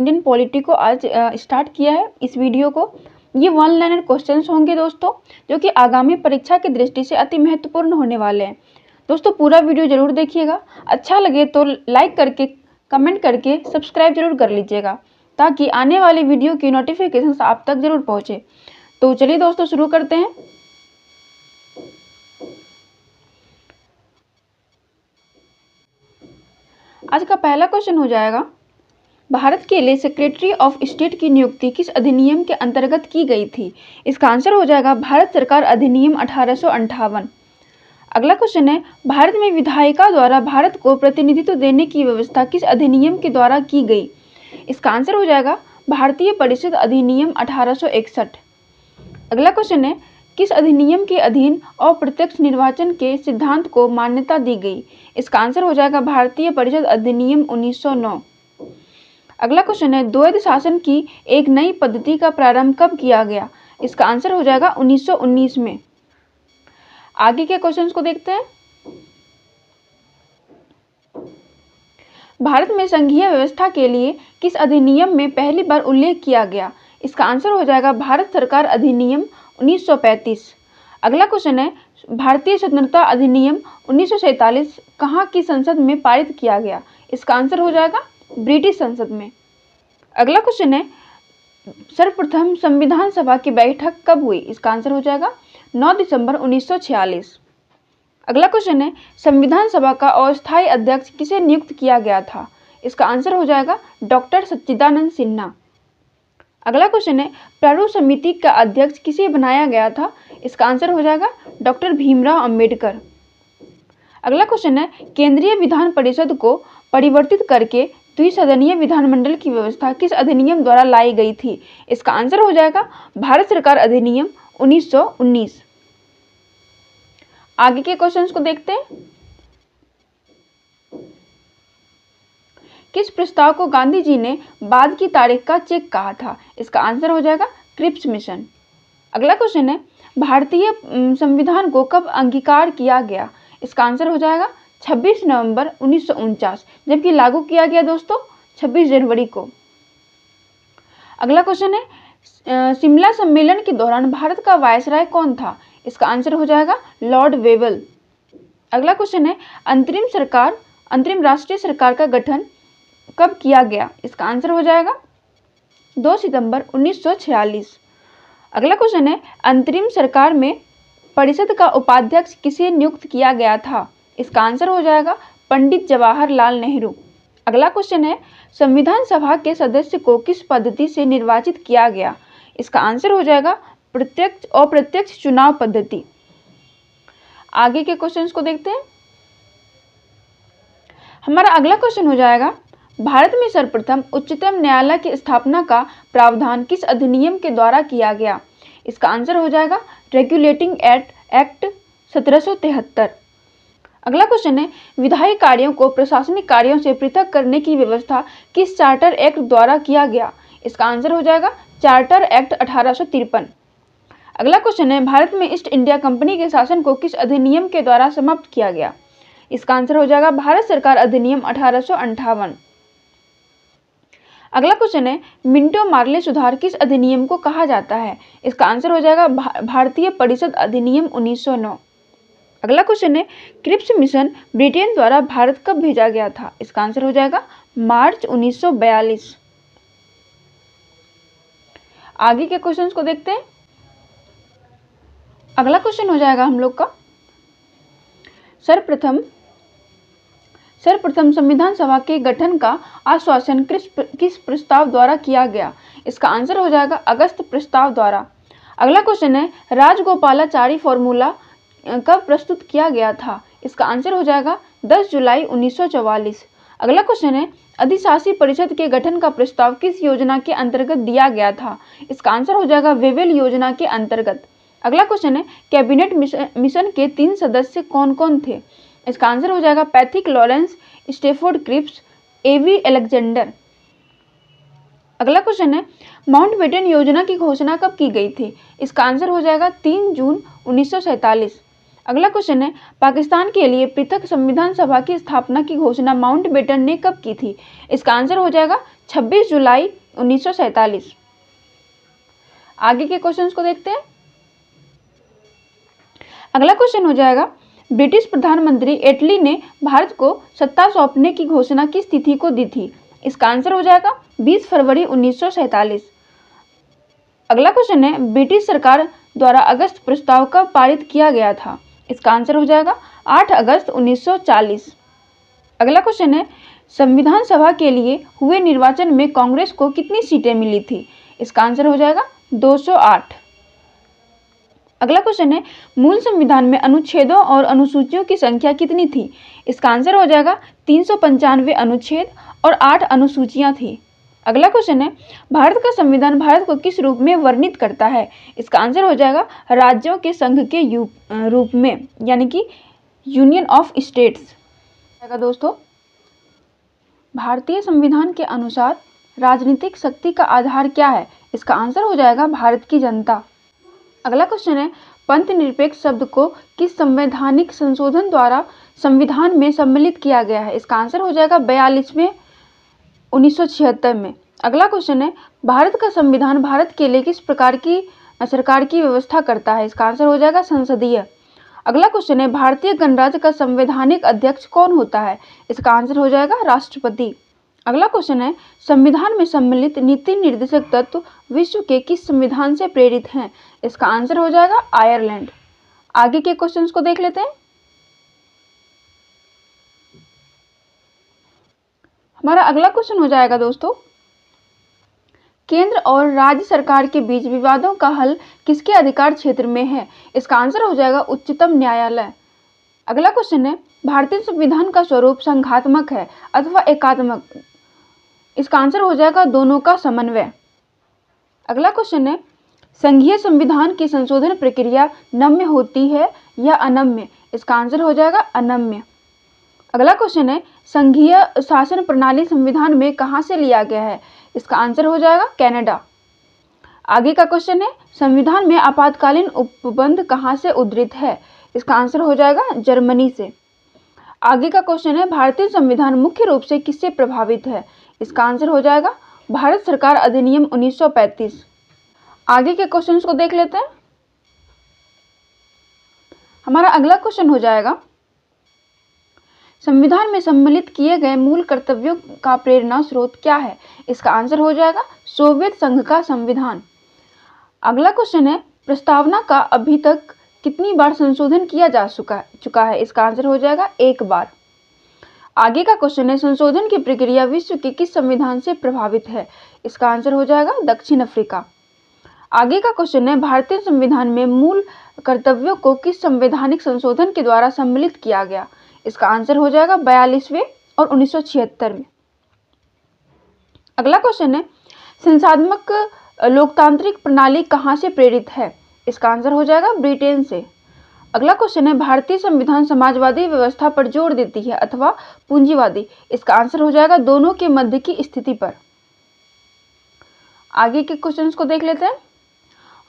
Indian polity को आज start किया है इस वीडियो को। ये वन लाइनर क्वेश्चंस होंगे दोस्तों, जो कि आगामी परीक्षा की दृष्टि से अति महत्वपूर्ण होने वाले हैं। दोस्तों पूरा वीडियो जरूर देखिएगा, अच्छा लगे तो लाइक करके, कमेंट करके सब्सक्राइब जरूर कर लीजिएगा, ताकि आने वाली वीडियो की नोटिफिकेशन आप तक जरूर पहुँचे। तो चलिए दोस्तों शुरू करते हैं। आज का पहला क्वेश्चन हो जाएगा, भारत के लिए सेक्रेटरी ऑफ स्टेट की नियुक्ति किस अधिनियम के अंतर्गत की गई थी? इसका आंसर हो जाएगा भारत सरकार अधिनियम 1858। अगला क्वेश्चन है, भारत में विधायिका द्वारा भारत को प्रतिनिधित्व देने की व्यवस्था किस अधिनियम के द्वारा की गई? इसका आंसर हो जाएगा भारतीय परिषद अधिनियम 1861। अगला क्वेश्चन है, किस अधिनियम के अधीन अप्रत्यक्ष निर्वाचन के सिद्धांत को मान्यता दी गई? इसका आंसर हो जाएगा भारतीय परिषद अधिनियम 1909। अगला क्वेश्चन है, द्वैध शासन की एक नई पद्धति का प्रारंभ कब किया गया? इसका आंसर हो जाएगा 1919 में। आगे के क्वेश्चंस को देखते हैं। भारत में संघीय व्यवस्था के लिए किस अधिनियम में पहली बार उल्लेख किया गया? इसका आंसर हो जाएगा भारत सरकार अधिनियम 1935। अगला क्वेश्चन है, भारतीय स्वतंत्रता अधिनियम 1947 कहाँ की संसद में पारित किया गया? इसका आंसर हो जाएगा ब्रिटिश संसद में। अगला क्वेश्चन है, सर्वप्रथम संविधान सभा की बैठक कब हुई? इसका आंसर हो जाएगा 9 दिसंबर 1946। अगला क्वेश्चन है, संविधान सभा का अस्थायी अध्यक्ष किसे नियुक्त किया गया था? इसका आंसर हो जाएगा डॉक्टर सच्चिदानंद सिन्हा। अगला क्वेश्चन है, प्रारूप समिति का अध्यक्ष किसे बनाया गया था? इसका आंसर हो जाएगा डॉक्टर भीमराव अंबेडकर। अगला क्वेश्चन है, केंद्रीय विधान परिषद को परिवर्तित करके द्विसदनीय विधानमंडल की व्यवस्था किस अधिनियम द्वारा लाई गई थी? इसका आंसर हो जाएगा भारत सरकार अधिनियम 1919। आगे के क्वेश्चंस को देखते हैं। किस प्रस्ताव को गांधी जी ने बाद की तारीख का चेक कहा था? इसका आंसर हो जाएगा क्रिप्स मिशन। अगला क्वेश्चन है, भारतीय संविधान को कब अंगीकार किया गया? इसका आंसर हो जाएगा 26 नवंबर 1949, जबकि लागू किया गया दोस्तों 26 जनवरी को। अगला क्वेश्चन है, शिमला सम्मेलन के दौरान भारत का वायसराय कौन था? इसका आंसर हो जाएगा लॉर्ड वेवल। अगला क्वेश्चन है, अंतरिम राष्ट्रीय सरकार का गठन कब किया गया? इसका आंसर हो जाएगा 2 सितंबर 1946। अगला क्वेश्चन है, अंतरिम सरकार में परिषद का उपाध्यक्ष किसे नियुक्त किया गया था? इसका आंसर हो जाएगा पंडित जवाहरलाल नेहरू। अगला क्वेश्चन है, संविधान सभा के सदस्य को किस पद्धति से निर्वाचित किया गया? इसका आंसर हो जाएगा अप्रत्यक्ष चुनाव पद्धति। आगे के क्वेश्चंस को देखते हैं। हमारा अगला क्वेश्चन हो जाएगा, भारत में सर्वप्रथम उच्चतम न्यायालय की स्थापना का प्रावधान किस अधिनियम के द्वारा किया गया? इसका आंसर हो जाएगा रेगुलेटिंग एक्ट 1773। अगला क्वेश्चन है, विधायी कार्यों को प्रशासनिक कार्यों से पृथक करने की व्यवस्था किस चार्टर एक्ट द्वारा किया गया? इसका आंसर हो जाएगा चार्टर एक्ट 1853। अगला क्वेश्चन है, भारत में ईस्ट इंडिया कंपनी के शासन को किस अधिनियम के द्वारा समाप्त किया गया? इसका आंसर हो जाएगा भारत सरकार अधिनियम 1858। अगला क्वेश्चन है, मिंटो मार्ले सुधार किस अधिनियम को कहा जाता है? इसका आंसर हो जाएगा भारतीय परिषद अधिनियम 1909। अगला क्वेश्चन है, क्रिप्स मिशन ब्रिटेन द्वारा भारत कब भेजा गया था? इसका आंसर हो जाएगा मार्च 1942। आगे के क्वेश्चंस को देखते हैं। अगला क्वेश्चन हो जाएगा हम लोग का, सर्वप्रथम संविधान सभा के गठन का आश्वासन किस प्रस्ताव द्वारा किया गया? इसका आंसर हो जाएगा अगस्त प्रस्ताव द्वारा। अगला क्वेश्चन है, राजगोपालाचारी फॉर्मूला कब प्रस्तुत किया गया था? इसका आंसर हो जाएगा 10 जुलाई 1944। अगला क्वेश्चन है, अधिशासी परिषद के गठन का प्रस्ताव किस योजना के अंतर्गत दिया गया था? इसका आंसर हो जाएगा वेवेल योजना के अंतर्गत। अगला क्वेश्चन है, कैबिनेट मिशन के 3 सदस्य कौन कौन थे? इसका आंसर हो जाएगा पैथिक लॉरेंस, स्टेफोर्ड क्रिप्स, एवी अलेक्जेंडर। अगला क्वेश्चन है, माउंटबेटन योजना की घोषणा कब की गई थी? इसका आंसर हो जाएगा 3 जून 1947। अगला क्वेश्चन है, पाकिस्तान के लिए पृथक संविधान सभा की स्थापना की घोषणा माउंटबेटन ने कब की थी? इसका आंसर हो जाएगा 26 जुलाई 1947। आगे के क्वेश्चंस को देखते हैं। अगला क्वेश्चन हो जाएगा, ब्रिटिश प्रधानमंत्री एटली ने भारत को सत्ता सौंपने की घोषणा किस तिथि को दी थी? इसका आंसर हो जाएगा 20 फरवरी 1947। अगला क्वेश्चन है, ब्रिटिश सरकार द्वारा अगस्त प्रस्ताव कब पारित किया गया था? इसका आंसर हो जाएगा 8 अगस्त 1940। अगला क्वेश्चन है, संविधान सभा के लिए हुए निर्वाचन में कांग्रेस को कितनी सीटें मिली थी? इसका आंसर हो जाएगा 208। अगला क्वेश्चन है, मूल संविधान में अनुच्छेदों और अनुसूचियों की संख्या कितनी थी? इसका आंसर हो जाएगा 395 अनुच्छेद और 8 अनुसूचियां थी। अगला क्वेश्चन है, भारत का संविधान भारत को किस रूप में वर्णित करता है? इसका आंसर हो जाएगा राज्यों के संघ के रूप में, यानी कि यूनियन ऑफ स्टेट्स। दोस्तों, भारतीय संविधान के अनुसार राजनीतिक शक्ति का आधार क्या है? इसका आंसर हो जाएगा भारत की जनता। अगला क्वेश्चन है, पंथ निरपेक्ष शब्द को किस संवैधानिक संशोधन द्वारा संविधान में सम्मिलित किया गया है? इसका आंसर हो जाएगा 42वें 1976 में। अगला क्वेश्चन है, भारत का संविधान भारत के लिए किस प्रकार की सरकार की व्यवस्था करता है? इसका आंसर हो जाएगा संसदीय। अगला क्वेश्चन है, भारतीय गणराज्य का संवैधानिक अध्यक्ष कौन होता है? इसका आंसर हो जाएगा राष्ट्रपति। अगला क्वेश्चन है, संविधान में सम्मिलित नीति निर्देशक तत्व विश्व के किस संविधान से प्रेरित हैं? इसका आंसर हो जाएगा आयरलैंड। आगे के क्वेश्चंस को देख लेते हैं। हमारा अगला क्वेश्चन हो जाएगा दोस्तों, केंद्र और राज्य सरकार के बीच विवादों का हल किसके अधिकार क्षेत्र में है? इसका आंसर हो जाएगा उच्चतम न्यायालय। अगला क्वेश्चन है, भारतीय संविधान का स्वरूप संघात्मक है अथवा एकात्मक? इसका आंसर हो जाएगा दोनों का समन्वय। अगला क्वेश्चन है, संघीय संविधान की संशोधन प्रक्रिया नम्य होती है या अनम्य? इसका आंसर हो जाएगा अनम्य। अगला क्वेश्चन है, संघीय शासन प्रणाली संविधान में कहां से लिया गया है? इसका आंसर हो जाएगा कनाडा। आगे का क्वेश्चन है, संविधान में आपातकालीन उपबंध कहां से उद्धृत है? इसका आंसर हो जाएगा जर्मनी से। आगे का क्वेश्चन है, भारतीय संविधान मुख्य रूप से किससे प्रभावित है? इसका आंसर हो जाएगा भारत सरकार अधिनियम 1935। आगे के क्वेश्चंस को देख लेते हैं। हमारा अगला क्वेश्चन हो जाएगा, संविधान में सम्मिलित किए गए मूल कर्तव्यों का प्रेरणा स्रोत क्या है? इसका आंसर हो जाएगा सोवियत संघ का संविधान। अगला क्वेश्चन है, प्रस्तावना का अभी तक कितनी बार संशोधन किया जा चुका है? इसका आंसर हो जाएगा 1 बार। आगे का क्वेश्चन है, संशोधन की प्रक्रिया विश्व के किस संविधान से प्रभावित है? इसका आंसर हो जाएगा दक्षिण अफ्रीका। आगे का क्वेश्चन है, भारतीय संविधान में मूल कर्तव्यों को किस संवैधानिक संशोधन के द्वारा सम्मिलित किया गया? इसका आंसर हो जाएगा 42वें और 1976 में। अगला क्वेश्चन है, संसदात्मक लोकतांत्रिक प्रणाली कहां से प्रेरित है? इसका आंसर हो जाएगा ब्रिटेन से। अगला क्वेश्चन है, भारतीय संविधान समाजवादी व्यवस्था पर जोर देती है अथवा पूंजीवादी? इसका आंसर हो जाएगा दोनों के मध्य की स्थिति पर। आगे के क्वेश्चंस को देख लेते हैं।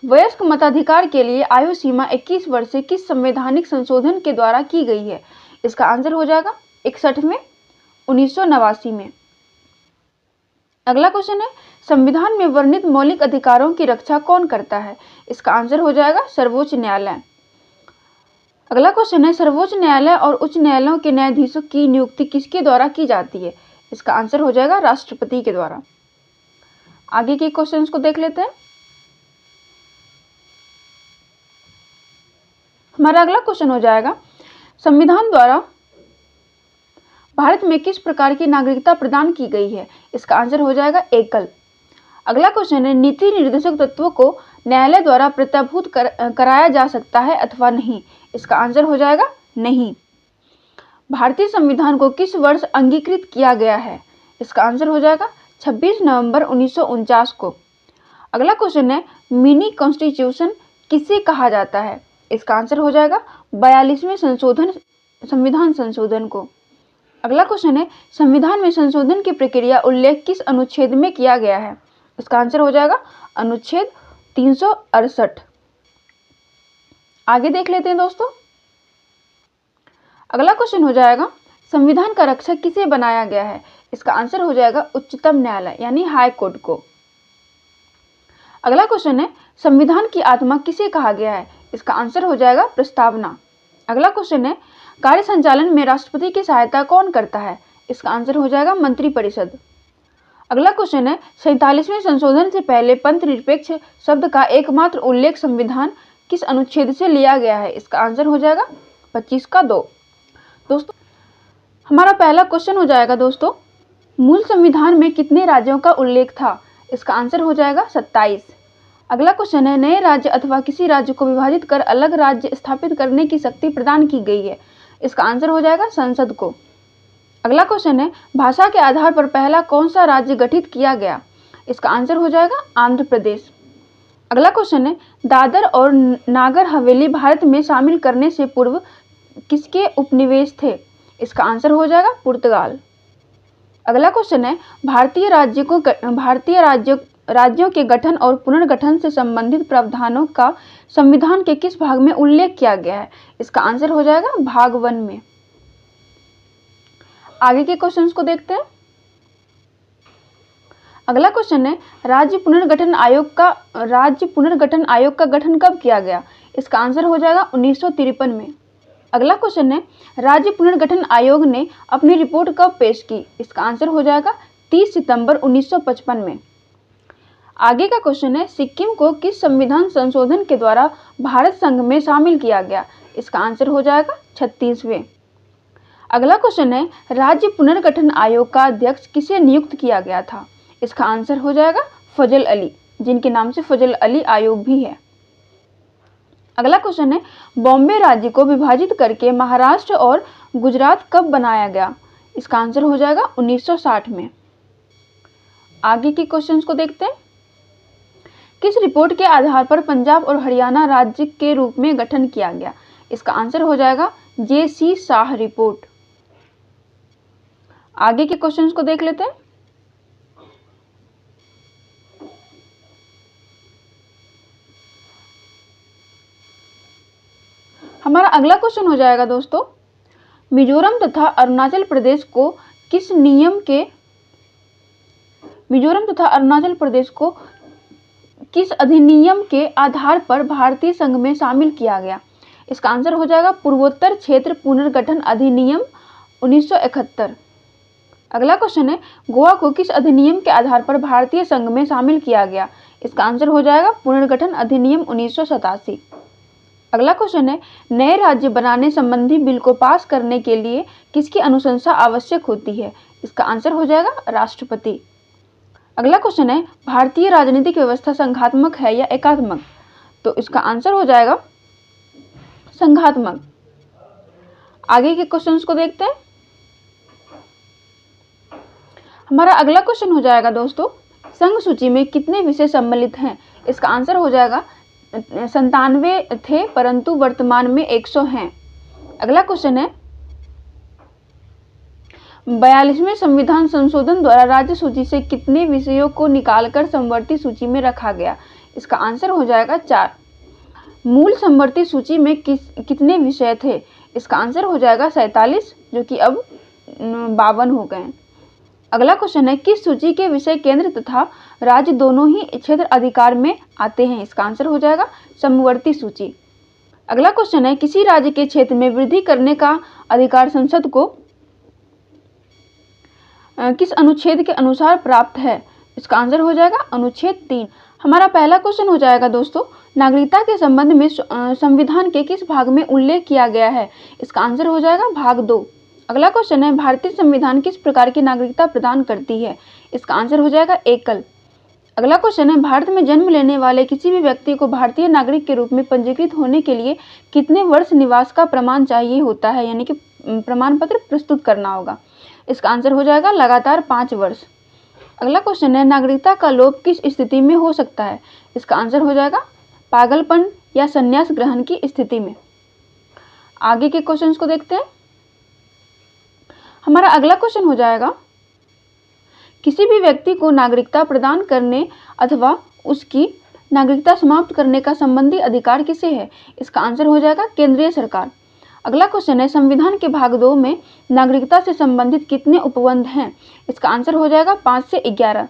वयस्क मताधिकार के लिए आयु सीमा 21 वर्ष से किस संवैधानिक संशोधन के द्वारा की गई है? इसका आंसर हो जाएगा 61 में 1989 में। अगला क्वेश्चन है, संविधान में वर्णित मौलिक अधिकारों की रक्षा कौन करता है? इसका आंसर हो जाएगा सर्वोच्च न्यायालय। अगला क्वेश्चन है, सर्वोच्च न्यायालय और उच्च न्यायालयों के न्यायाधीशों की नियुक्ति किसके द्वारा की जाती है? इसका आंसर हो जाएगा राष्ट्रपति के द्वारा। आगे के क्वेश्चंस को देख लेते हैं। हमारा अगला क्वेश्चन हो जाएगा, संविधान द्वारा भारत में किस प्रकार की नागरिकता प्रदान की गई है? इसका आंसर हो जाएगा एकल। अगला क्वेश्चन है, नीति निर्देशक तत्वों को न्यायालय द्वारा प्रत्याभूत कराया जा सकता है अथवा नहीं? इसका आंसर हो जाएगा नहीं। भारतीय संविधान को किस वर्ष अंगीकृत किया गया है? इसका आंसर हो जाएगा 26 नवंबर 1949 को। अगला क्वेश्चन है, मिनी कॉन्स्टिट्यूशन किसे कहा जाता है? इसका आंसर हो जाएगा 42वें संविधान संशोधन को। अगला क्वेश्चन है, संविधान में संशोधन की प्रक्रिया उल्लेख किस अनुच्छेद में किया गया है? इसका आंसर हो जाएगा अनुच्छेद 368। आगे देख लेते हैं दोस्तों। अगला क्वेश्चन हो जाएगा, संविधान का रक्षक किसे बनाया गया है? इसका आंसर हो जाएगा उच्चतम न्यायालय यानी हाई कोर्ट को। अगला क्वेश्चन है, संविधान की आत्मा किसे कहा गया है? इसका आंसर हो जाएगा प्रस्तावना। अगला क्वेश्चन है, कार्य संचालन में राष्ट्रपति की सहायता कौन करता है? इसका आंसर हो जाएगा मंत्रिपरिषद। अगला क्वेश्चन है, 47वें संशोधन से पहले पंथ निरपेक्ष शब्द का एकमात्र उल्लेख संविधान किस अनुच्छेद से लिया गया है? इसका आंसर हो जाएगा 25 का 2। दोस्तों, हमारा पहला क्वेश्चन हो जाएगा दोस्तों, मूल संविधान में कितने राज्यों का उल्लेख था? इसका आंसर हो जाएगा 27। अगला क्वेश्चन है, नए राज्य अथवा किसी राज्य को विभाजित कर अलग राज्य स्थापित करने की शक्ति प्रदान की गई है? इसका आंसर हो जाएगा संसद को। अगला क्वेश्चन है, भाषा के आधार पर पहला कौन सा राज्य गठित किया गया? इसका आंसर हो जाएगा आंध्र प्रदेश। अगला क्वेश्चन है, दादर और नागर हवेली भारत में शामिल करने से पूर्व किसके उपनिवेश थे? इसका आंसर हो जाएगा पुर्तगाल। अगला क्वेश्चन है, भारतीय राज्यों के गठन और पुनर्गठन से संबंधित प्रावधानों का संविधान के किस भाग में उल्लेख किया गया है? इसका आंसर हो जाएगा भाग 1 में। आगे के क्वेश्चंस को देखते हैं। अगला क्वेश्चन है, राज्य पुनर्गठन आयोग का गठन कब किया गया? इसका आंसर हो जाएगा 1953 में। अगला क्वेश्चन है, राज्य पुनर्गठन आयोग ने अपनी रिपोर्ट कब पेश की? इसका आंसर हो जाएगा 30 सितंबर 1955 में। आगे का क्वेश्चन है, सिक्किम को किस संविधान संशोधन के द्वारा भारत संघ में शामिल किया गया? इसका आंसर हो जाएगा 36वें। अगला क्वेश्चन है, राज्य पुनर्गठन आयोग का अध्यक्ष किसे नियुक्त किया गया था? इसका आंसर हो जाएगा फजल अली, जिनके नाम से फजल अली आयोग भी है। अगला क्वेश्चन है, बॉम्बे राज्य को विभाजित करके महाराष्ट्र और गुजरात कब बनाया गया? इसका आंसर हो जाएगा 1960 में। आगे के क्वेश्चंस को देखते हैं। किस रिपोर्ट के आधार पर पंजाब और हरियाणा राज्य के रूप में गठन किया गया? इसका आंसर हो जाएगा जे.सी. शाह रिपोर्ट। आगे के क्वेश्चंस को देख लेते हैं। हमारा अगला क्वेश्चन हो जाएगा दोस्तों, मिजोरम तथा अरुणाचल प्रदेश को किस अधिनियम के आधार पर भारतीय संघ में शामिल किया गया? इसका आंसर हो जाएगा पूर्वोत्तर क्षेत्र पुनर्गठन अधिनियम 1971। अगला क्वेश्चन है, गोवा को किस अधिनियम के आधार पर भारतीय संघ में शामिल किया गया? इसका आंसर हो जाएगा पुनर्गठन अधिनियम 1987। अगला क्वेश्चन है, नए राज्य बनाने संबंधी बिल को पास करने के लिए किसकी अनुशंसा आवश्यक होती है? इसका आंसर हो जाएगा राष्ट्रपति। अगला क्वेश्चन है, भारतीय राजनीतिक व्यवस्था संघात्मक है या एकात्मक? तो इसका आंसर हो जाएगा संघात्मक। आगे के क्वेश्चंस को देखते हैं। हमारा अगला क्वेश्चन हो जाएगा दोस्तों, संघ सूची में कितने विषय सम्मिलित हैं? इसका आंसर हो जाएगा 97 थे, परंतु वर्तमान में 100 हैं। अगला क्वेश्चन है, 42वें संविधान संशोधन द्वारा राज्य सूची से कितने विषयों को निकालकर समवर्ती सूची में रखा गया? इसका आंसर हो जाएगा 4। मूल समवर्ती सूची में कितने विषय थे? इसका आंसर हो जाएगा 47, जो कि अब 52 हो गए। अगला क्वेश्चन है, किस सूची के विषय केंद्र तथा राज्य दोनों ही क्षेत्र अधिकार में आते हैं? इसका आंसर हो जाएगा समवर्ती सूची। अगला क्वेश्चन है, किसी राज्य के क्षेत्र में वृद्धि करने का अधिकार संसद को किस अनुच्छेद के अनुसार प्राप्त है? इसका आंसर हो जाएगा अनुच्छेद 3। हमारा पहला क्वेश्चन हो जाएगा दोस्तों, नागरिकता के संबंध में संविधान के किस भाग में उल्लेख किया गया है? इसका आंसर हो जाएगा भाग 2। अगला क्वेश्चन है, भारतीय संविधान किस प्रकार की नागरिकता प्रदान करती है? इसका आंसर हो जाएगा एकल। अगला क्वेश्चन है, भारत में जन्म लेने वाले किसी भी व्यक्ति को भारतीय नागरिक के रूप में पंजीकृत होने के लिए कितने वर्ष निवास का प्रमाण चाहिए होता है, यानी कि प्रमाण पत्र प्रस्तुत करना होगा? इसका आंसर हो जाएगा लगातार 5 वर्ष। अगला क्वेश्चन है, नागरिकता का लोप किस स्थिति में हो सकता है? इसका आंसर हो जाएगा पागलपन या संन्यास ग्रहण की स्थिति में। आगे के क्वेश्चंस को देखते हैं। हमारा अगला क्वेश्चन हो जाएगा, किसी भी व्यक्ति को नागरिकता प्रदान करने अथवा उसकी नागरिकता समाप्त करने का संबंधी अधिकार किसे है? इसका आंसर हो जाएगा केंद्रीय सरकार। अगला क्वेश्चन है, संविधान के भाग 2 में नागरिकता से संबंधित कितने उपबंध हैं? इसका आंसर हो जाएगा 5 से 11।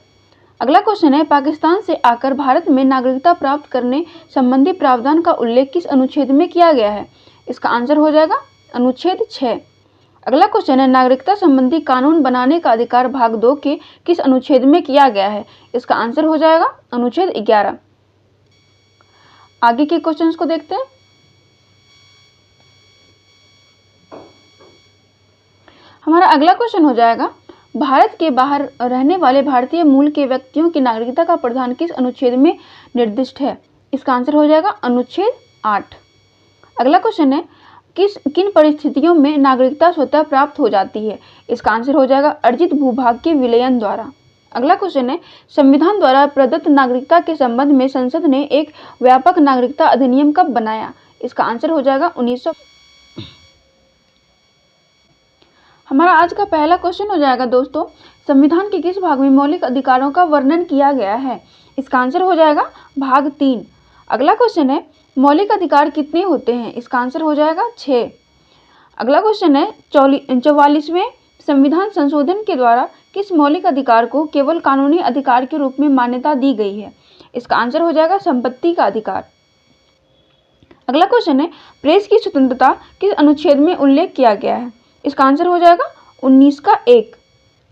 अगला क्वेश्चन है, पाकिस्तान से आकर भारत में नागरिकता प्राप्त करने संबंधी प्रावधान का उल्लेख किस अनुच्छेद में किया गया है? इसका आंसर हो जाएगा अनुच्छेद 6। अगला क्वेश्चन है, नागरिकता संबंधी कानून बनाने का अधिकार भाग 2 के किस अनुच्छेद में किया गया है? इसका आंसर हो जाएगा अनुच्छेद 11। आगे के क्वेश्चंस को देखते हैं। हमारा अगला क्वेश्चन हो जाएगा, भारत के बाहर रहने वाले भारतीय मूल के व्यक्तियों की नागरिकता का प्रावधान किस अनुच्छेद में निर्दिष्ट है? इसका आंसर हो जाएगा अनुच्छेद 8। अगला क्वेश्चन है, किन परिस्थितियों में नागरिकता स्वतः प्राप्त हो जाती है? इसका आंसर हो जाएगा अर्जित भूभाग के विलयन द्वारा। अगला क्वेश्चन है, संविधान द्वारा प्रदत्त नागरिकता के संबंध में संसद ने एक व्यापक नागरिकता अधिनियम कब बनाया? इसका आंसर हो जाएगा 1900। हमारा आज का पहला क्वेश्चन हो जाएगा दोस्तों, संविधान के किस भाग में मौलिक अधिकारों का वर्णन किया गया है? इसका आंसर हो जाएगा भाग 3। अगला क्वेश्चन है, मौलिक अधिकार कितने होते हैं? इसका आंसर हो जाएगा 6। अगला क्वेश्चन है, 44वें संविधान संशोधन के द्वारा किस मौलिक अधिकार को केवल कानूनी अधिकार के रूप में मान्यता दी गई है? इसका आंसर हो जाएगा संपत्ति का अधिकार। अगला क्वेश्चन है, प्रेस की स्वतंत्रता किस अनुच्छेद में उल्लेख किया गया है? इसका आंसर हो जाएगा 19 का 1।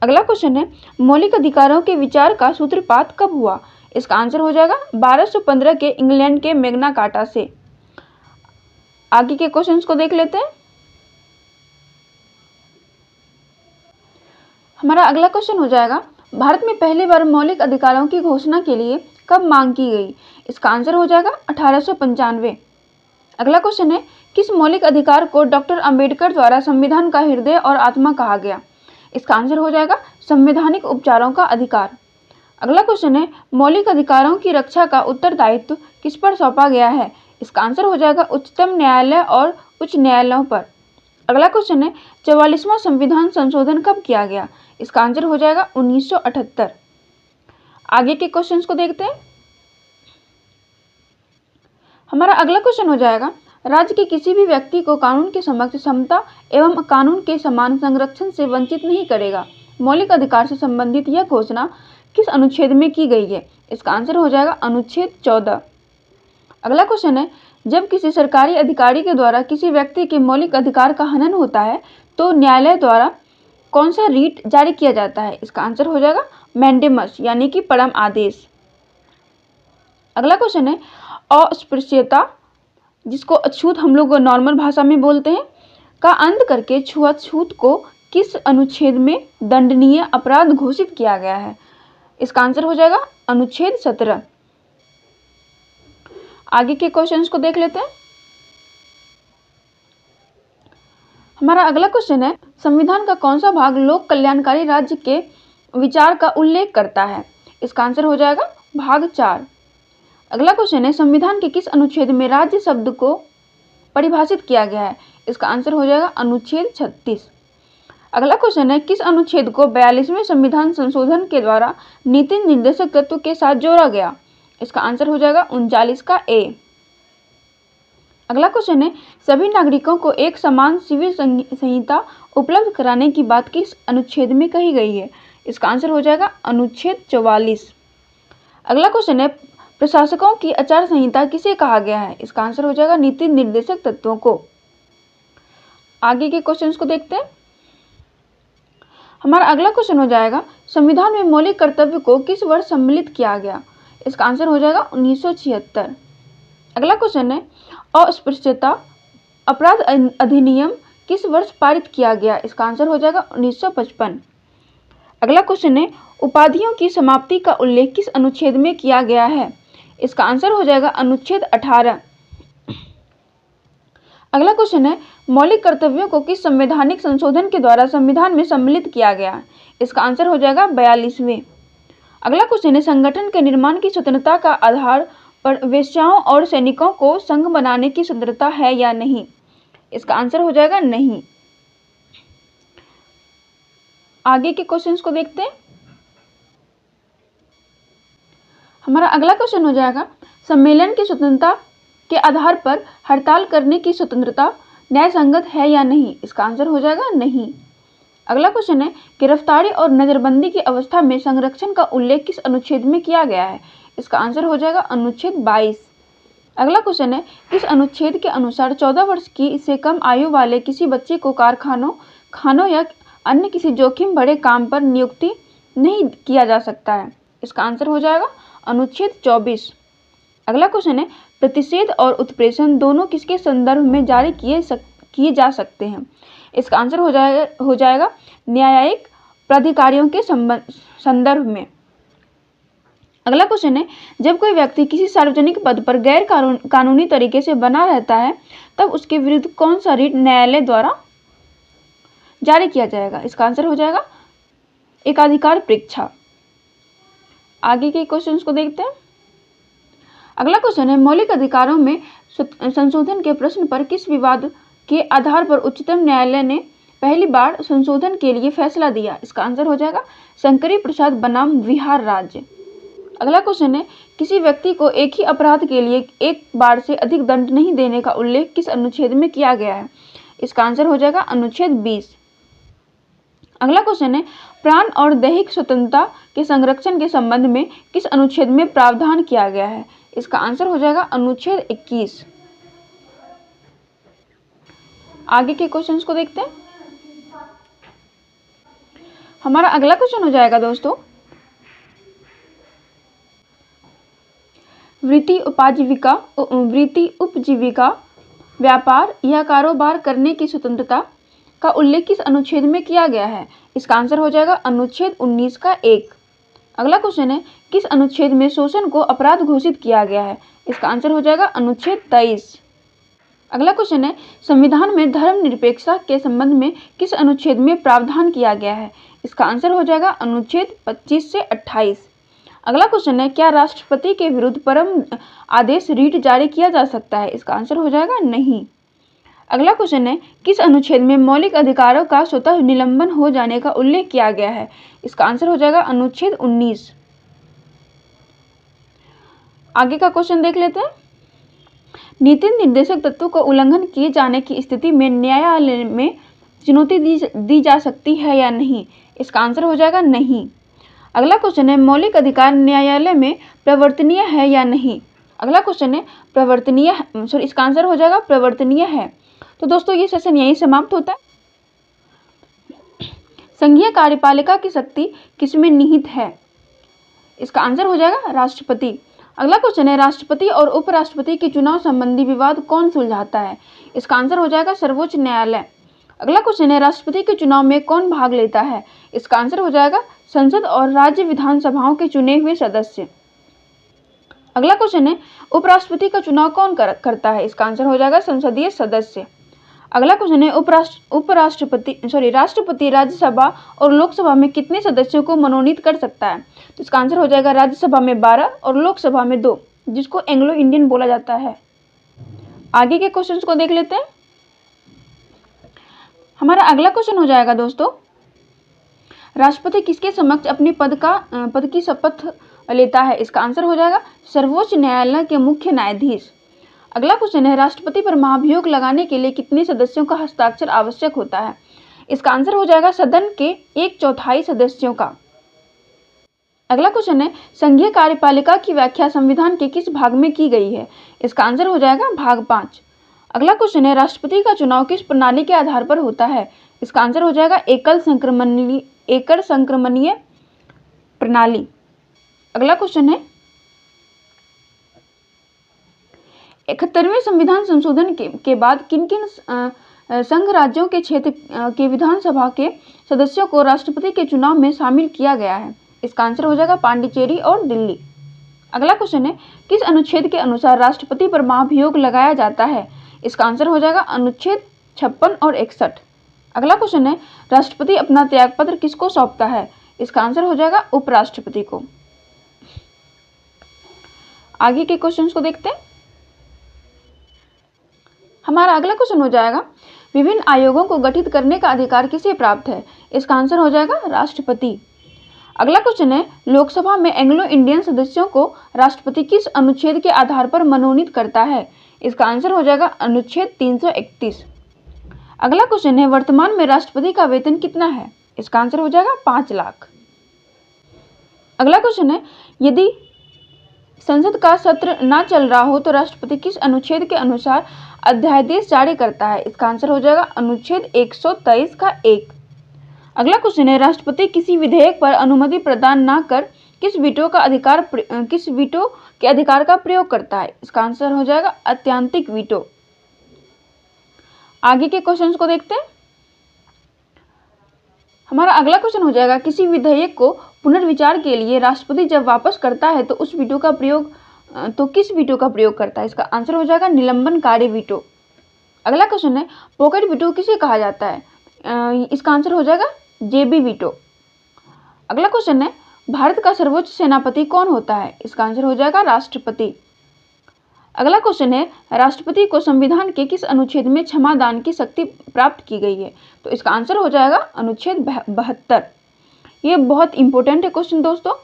अगला क्वेश्चन है, मौलिक अधिकारों के विचार का सूत्रपात कब हुआ? इसका आंसर हो जाएगा 1215 के इंग्लैंड के मैग्ना कार्टा से। आगे के क्वेश्चंस को देख लेते हैं। हमारा अगला क्वेश्चन हो जाएगा, भारत में पहली बार मौलिक अधिकारों की घोषणा के लिए कब मांग की गई? इसका आंसर हो जाएगा 1895। अगला क्वेश्चन है, किस मौलिक अधिकार को डॉक्टर अंबेडकर द्वारा संविधान का हृदय और आत्मा कहा गया? इसका आंसर हो जाएगा संवैधानिक उपचारों का अधिकार। अगला क्वेश्चन है, मौलिक अधिकारों की रक्षा का उत्तरदायित्व किस पर सौंपा गया है? इसका आंसर हो जाएगा उच्चतम न्यायालय और उच्च न्यायालयों पर। अगला क्वेश्चन है, 44वां संविधान संशोधन कब किया गया? इसका आंसर हो जाएगा 1978। आगे के क्वेश्चंस को देखते हैं। हमारा अगला क्वेश्चन हो जाएगा, राज्य के किसी भी व्यक्ति को कानून के समक्ष समता एवं कानून के समान संरक्षण से वंचित नहीं करेगा। मौलिक अधिकार से संबंधित यह घोषणा किस अनुच्छेद में की गई है? इसका आंसर हो जाएगा अनुच्छेद 14। अगला क्वेश्चन है, जब किसी सरकारी अधिकारी के द्वारा किसी व्यक्ति के मौलिक अधिकार का हनन होता है तो न्यायालय द्वारा कौन सा रीट जारी किया जाता है? इसका आंसर हो जाएगा मैंडेमस यानी कि परम आदेश। अगला क्वेश्चन है, अस्पृश्यता जिसको अछूत हम लोग नॉर्मल भाषा में बोलते हैं का अंत करके छुआछूत को किस अनुच्छेद में दंडनीय अपराध घोषित किया गया है? इसका आंसर हो जाएगा अनुच्छेद 17। आगे के क्वेश्चंस को देख लेते हैं। हमारा अगला क्वेश्चन है, संविधान का कौन सा भाग लोक कल्याणकारी राज्य के विचार का उल्लेख करता है? इसका आंसर हो जाएगा भाग 4। अगला क्वेश्चन है, संविधान के किस अनुच्छेद में राज्य शब्द को परिभाषित किया गया है? इसका आंसर हो जाएगा अनुच्छेद 36। अगला क्वेश्चन है, किस अनुच्छेद को 42वें संविधान संशोधन के द्वारा नीति निर्देशक तत्व के साथ जोड़ा गया? इसका आंसर हो जाएगा 39 का ए। अगला क्वेश्चन है, सभी नागरिकों को एक समान सिविल संहिता उपलब्ध कराने की बात किस अनुच्छेद में कही गई है? इसका आंसर हो जाएगा अनुच्छेद 44। अगला क्वेश्चन है, प्रशासकों की आचार संहिता किसे कहा गया है? इसका आंसर हो जाएगा नीति निर्देशक तत्वों को। आगे के क्वेश्चंस को देखते हैं। हमारा अगला क्वेश्चन हो जाएगा, संविधान में मौलिक कर्तव्य को किस वर्ष सम्मिलित किया गया? इसका आंसर हो जाएगा 1976। अगला क्वेश्चन है, अस्पृश्यता अपराध अधिनियम किस वर्ष पारित किया गया? इसका आंसर हो जाएगा 1955। अगला क्वेश्चन है, उपाधियों की समाप्ति का उल्लेख किस अनुच्छेद में किया गया है? इसका आंसर हो जाएगा अनुच्छेद 18। अगला क्वेश्चन है, मौलिक कर्तव्यों को किस संवैधानिक संशोधन के द्वारा संविधान में सम्मिलित किया गया? इसका आंसर हो जाएगा 42वें। अगला क्वेश्चन है, संगठन के निर्माण की स्वतंत्रता का आधार पर वेश्याओं और सैनिकों को संघ बनाने की स्वतंत्रता है या नहीं? इसका आंसर हो जाएगा नहीं। आगे के क्वेश्चंस को देखते हैं। हमारा अगला क्वेश्चन हो जाएगा, सम्मेलन की स्वतंत्रता के आधार पर हड़ताल करने की स्वतंत्रता न्याय संगत है या नहीं? इसका आंसर हो जाएगा नहीं। अगला क्वेश्चन है, गिरफ्तारी और नजरबंदी की अवस्था में संरक्षण का उल्लेख किस अनुच्छेद में किया गया है? इसका आंसर हो जाएगा अनुच्छेद 22। अगला क्वेश्चन है, किस अनुच्छेद के अनुसार 14 वर्ष की से कम आयु वाले किसी बच्चे को कारखानों, खानों या अन्य किसी जोखिम बड़े काम पर नियुक्ति नहीं किया जा सकता है? इसका आंसर हो जाएगा अनुच्छेद 24। अगला क्वेश्चन है, प्रतिषेध और उत्प्रेषण दोनों किसके संदर्भ में जारी किए जा सकते हैं? इसका आंसर हो जाएगा न्यायिक प्राधिकारियों के संदर्भ में। अगला क्वेश्चन है, जब कोई व्यक्ति किसी सार्वजनिक पद पर गैर कानूनी तरीके से बना रहता है तब उसके विरुद्ध कौन सा रिट न्यायालय द्वारा जारी किया जाएगा? इसका आंसर हो जाएगा एकाधिकार परीक्षा। आगे के क्वेश्चंस को देखते हैं। अगला क्वेश्चन है, मौलिक अधिकारों में संशोधन के प्रश्न पर किस विवाद के आधार पर उच्चतम न्यायालय ने पहली बार संशोधन के लिए फैसला दिया? इसका आंसर हो जाएगा शंकरी प्रसाद बनाम बिहार राज्य। अगला क्वेश्चन है, किसी व्यक्ति को एक ही अपराध के लिए एक बार से अधिक दंड नहीं देने का उल्लेख किस अनुच्छेद में किया गया है? इसका आंसर हो जाएगा अनुच्छेद 20। अगला क्वेश्चन है, प्राण और दैहिक स्वतंत्रता के संरक्षण के संबंध में किस अनुच्छेद में प्रावधान किया गया है? इसका आंसर हो जाएगा अनुच्छेद 21। आगे के क्वेश्चंस को देखते हैं। हमारा अगला क्वेश्चन हो जाएगा दोस्तों, वृत्ति उपजीविका व्यापार या कारोबार करने की स्वतंत्रता का उल्लेख किस अनुच्छेद में किया गया है? इसका आंसर हो जाएगा अनुच्छेद 19 का 1। अगला क्वेश्चन है, किस अनुच्छेद में शोषण को अपराध घोषित किया गया है? इसका आंसर हो जाएगा अनुच्छेद 23। अगला क्वेश्चन है, संविधान में धर्मनिरपेक्षता के संबंध में किस अनुच्छेद में प्रावधान किया गया है? इसका आंसर हो जाएगा अनुच्छेद 25 से 28। अगला क्वेश्चन है, क्या राष्ट्रपति के विरुद्ध परम आदेश रीट जारी किया जा सकता है? इसका आंसर हो जाएगा नहीं। अगला क्वेश्चन है, किस अनुच्छेद में मौलिक अधिकारों का स्वतः निलंबन हो जाने का उल्लेख किया गया है? इसका आंसर हो जाएगा अनुच्छेद 19। आगे का क्वेश्चन देख लेते हैं। नीति निर्देशक तत्वों का उल्लंघन किए जाने की स्थिति में न्यायालय में चुनौती दी जा सकती है या नहीं? इसका आंसर हो जाएगा नहीं। अगला क्वेश्चन है, मौलिक अधिकार न्यायालय में प्रवर्तनीय है या नहीं? अगला क्वेश्चन है, इसका आंसर हो जाएगा प्रवर्तनीय है। तो दोस्तों ये सेशन यहीं समाप्त होता है। संघीय कार्यपालिका की शक्ति किसमें निहित है? इसका आंसर हो जाएगा राष्ट्रपति। अगला क्वेश्चन है, राष्ट्रपति और उपराष्ट्रपति के चुनाव संबंधी विवाद कौन सुलझाता है? इसका आंसर हो जाएगा सर्वोच्च न्यायालय। अगला क्वेश्चन है, राष्ट्रपति के चुनाव में कौन भाग लेता है? इसका आंसर हो जाएगा संसद और राज्य विधानसभाओं के चुने हुए सदस्य। अगला क्वेश्चन है, उपराष्ट्रपति का चुनाव कौन करता है? इसका आंसर हो जाएगा संसदीय सदस्य। अगला क्वेश्चन है, राष्ट्रपति राज्यसभा और लोकसभा में कितने सदस्यों को मनोनीत कर सकता है? तो इसका आंसर हो जाएगा राज्यसभा में 12 और लोकसभा में 2, जिसको एंग्लो इंडियन बोला जाता है। आगे के क्वेश्चंस को देख लेते हैं। हमारा अगला क्वेश्चन हो जाएगा दोस्तों, राष्ट्रपति किसके समक्ष अपनी पद की शपथ लेता है? इसका आंसर हो जाएगा सर्वोच्च न्यायालय के मुख्य न्यायाधीश। अगला क्वेश्चन है, राष्ट्रपति पर महाभियोग लगाने के लिए कितने सदस्यों का हस्ताक्षर आवश्यक होता है? इसका आंसर हो जाएगा सदन के 1/4 सदस्यों का। अगला क्वेश्चन है, संघीय कार्यपालिका की व्याख्या संविधान के किस भाग में की गई है? इसका आंसर हो जाएगा भाग 5। अगला क्वेश्चन है, राष्ट्रपति का चुनाव किस प्रणाली के आधार पर होता है? इसका आंसर हो जाएगा एकल संक्रमणीय प्रणाली। अगला क्वेश्चन है, 71वें संविधान संशोधन के बाद किन किन संघ राज्यों के क्षेत्र के विधानसभा के सदस्यों को राष्ट्रपति के चुनाव में शामिल किया गया है? इसका आंसर हो जाएगा पांडिचेरी और दिल्ली। अगला क्वेश्चन है, किस अनुच्छेद के अनुसार राष्ट्रपति पर महाभियोग लगाया जाता है? इसका आंसर हो जाएगा अनुच्छेद 56 और 61। अगला क्वेश्चन है, राष्ट्रपति अपना त्यागपत्र किसको सौंपता है? इसका आंसर हो जाएगा उपराष्ट्रपति को। आगे के क्वेश्चंस को देखते हैं। हमारा अगला क्वेश्चन हो जाएगा, विभिन्न आयोगों को गठित करने का अधिकार किसे प्राप्त है? इसका आंसर हो जाएगा राष्ट्रपति। अगला क्वेश्चन है, लोकसभा में एंग्लो इंडियन सदस्यों को राष्ट्रपति किस अनुच्छेद के आधार पर मनोनीत करता है? इसका आंसर हो जाएगा अनुच्छेद 331। अगला क्वेश्चन है, वर्तमान में राष्ट्रपति का वेतन कितना है? इसका आंसर हो जाएगा 5 लाख। अगला क्वेश्चन है, यदि संसद का सत्र ना चल रहा हो तो राष्ट्रपति किस अनुच्छेद के अनुसार अध्यादेश जारी करता है? इसका आंसर हो जाएगा अनुच्छेद 123 का 1। अगला क्वेश्चन है, राष्ट्रपति किसी विधेयक पर अनुमति प्रदान ना कर किस वीटो के अधिकार का प्रयोग करता है? इसका आंसर हो जाएगा अत्यंतिक वीटो। आगे के क्वेश्चंस को देखते हैं। हमारा अगला क्वेश्चन हो जाएगा, किसी विधेयक को पुनर्विचार के लिए राष्ट्रपति जब वापस करता है तो किस वीटो का प्रयोग करता है? इसका आंसर हो जाएगा निलंबनकारी वीटो। अगला क्वेश्चन है, पॉकेट वीटो किसे कहा जाता है? इसका आंसर हो जाएगा जेबी वीटो। अगला क्वेश्चन है, भारत का सर्वोच्च सेनापति कौन होता है? इसका आंसर हो जाएगा राष्ट्रपति। अगला क्वेश्चन है, राष्ट्रपति को संविधान के किस अनुच्छेद में क्षमादान की शक्ति प्राप्त की गई है? तो इसका आंसर हो जाएगा अनुच्छेद 72। ये बहुत इंपॉर्टेंट है क्वेश्चन दोस्तों,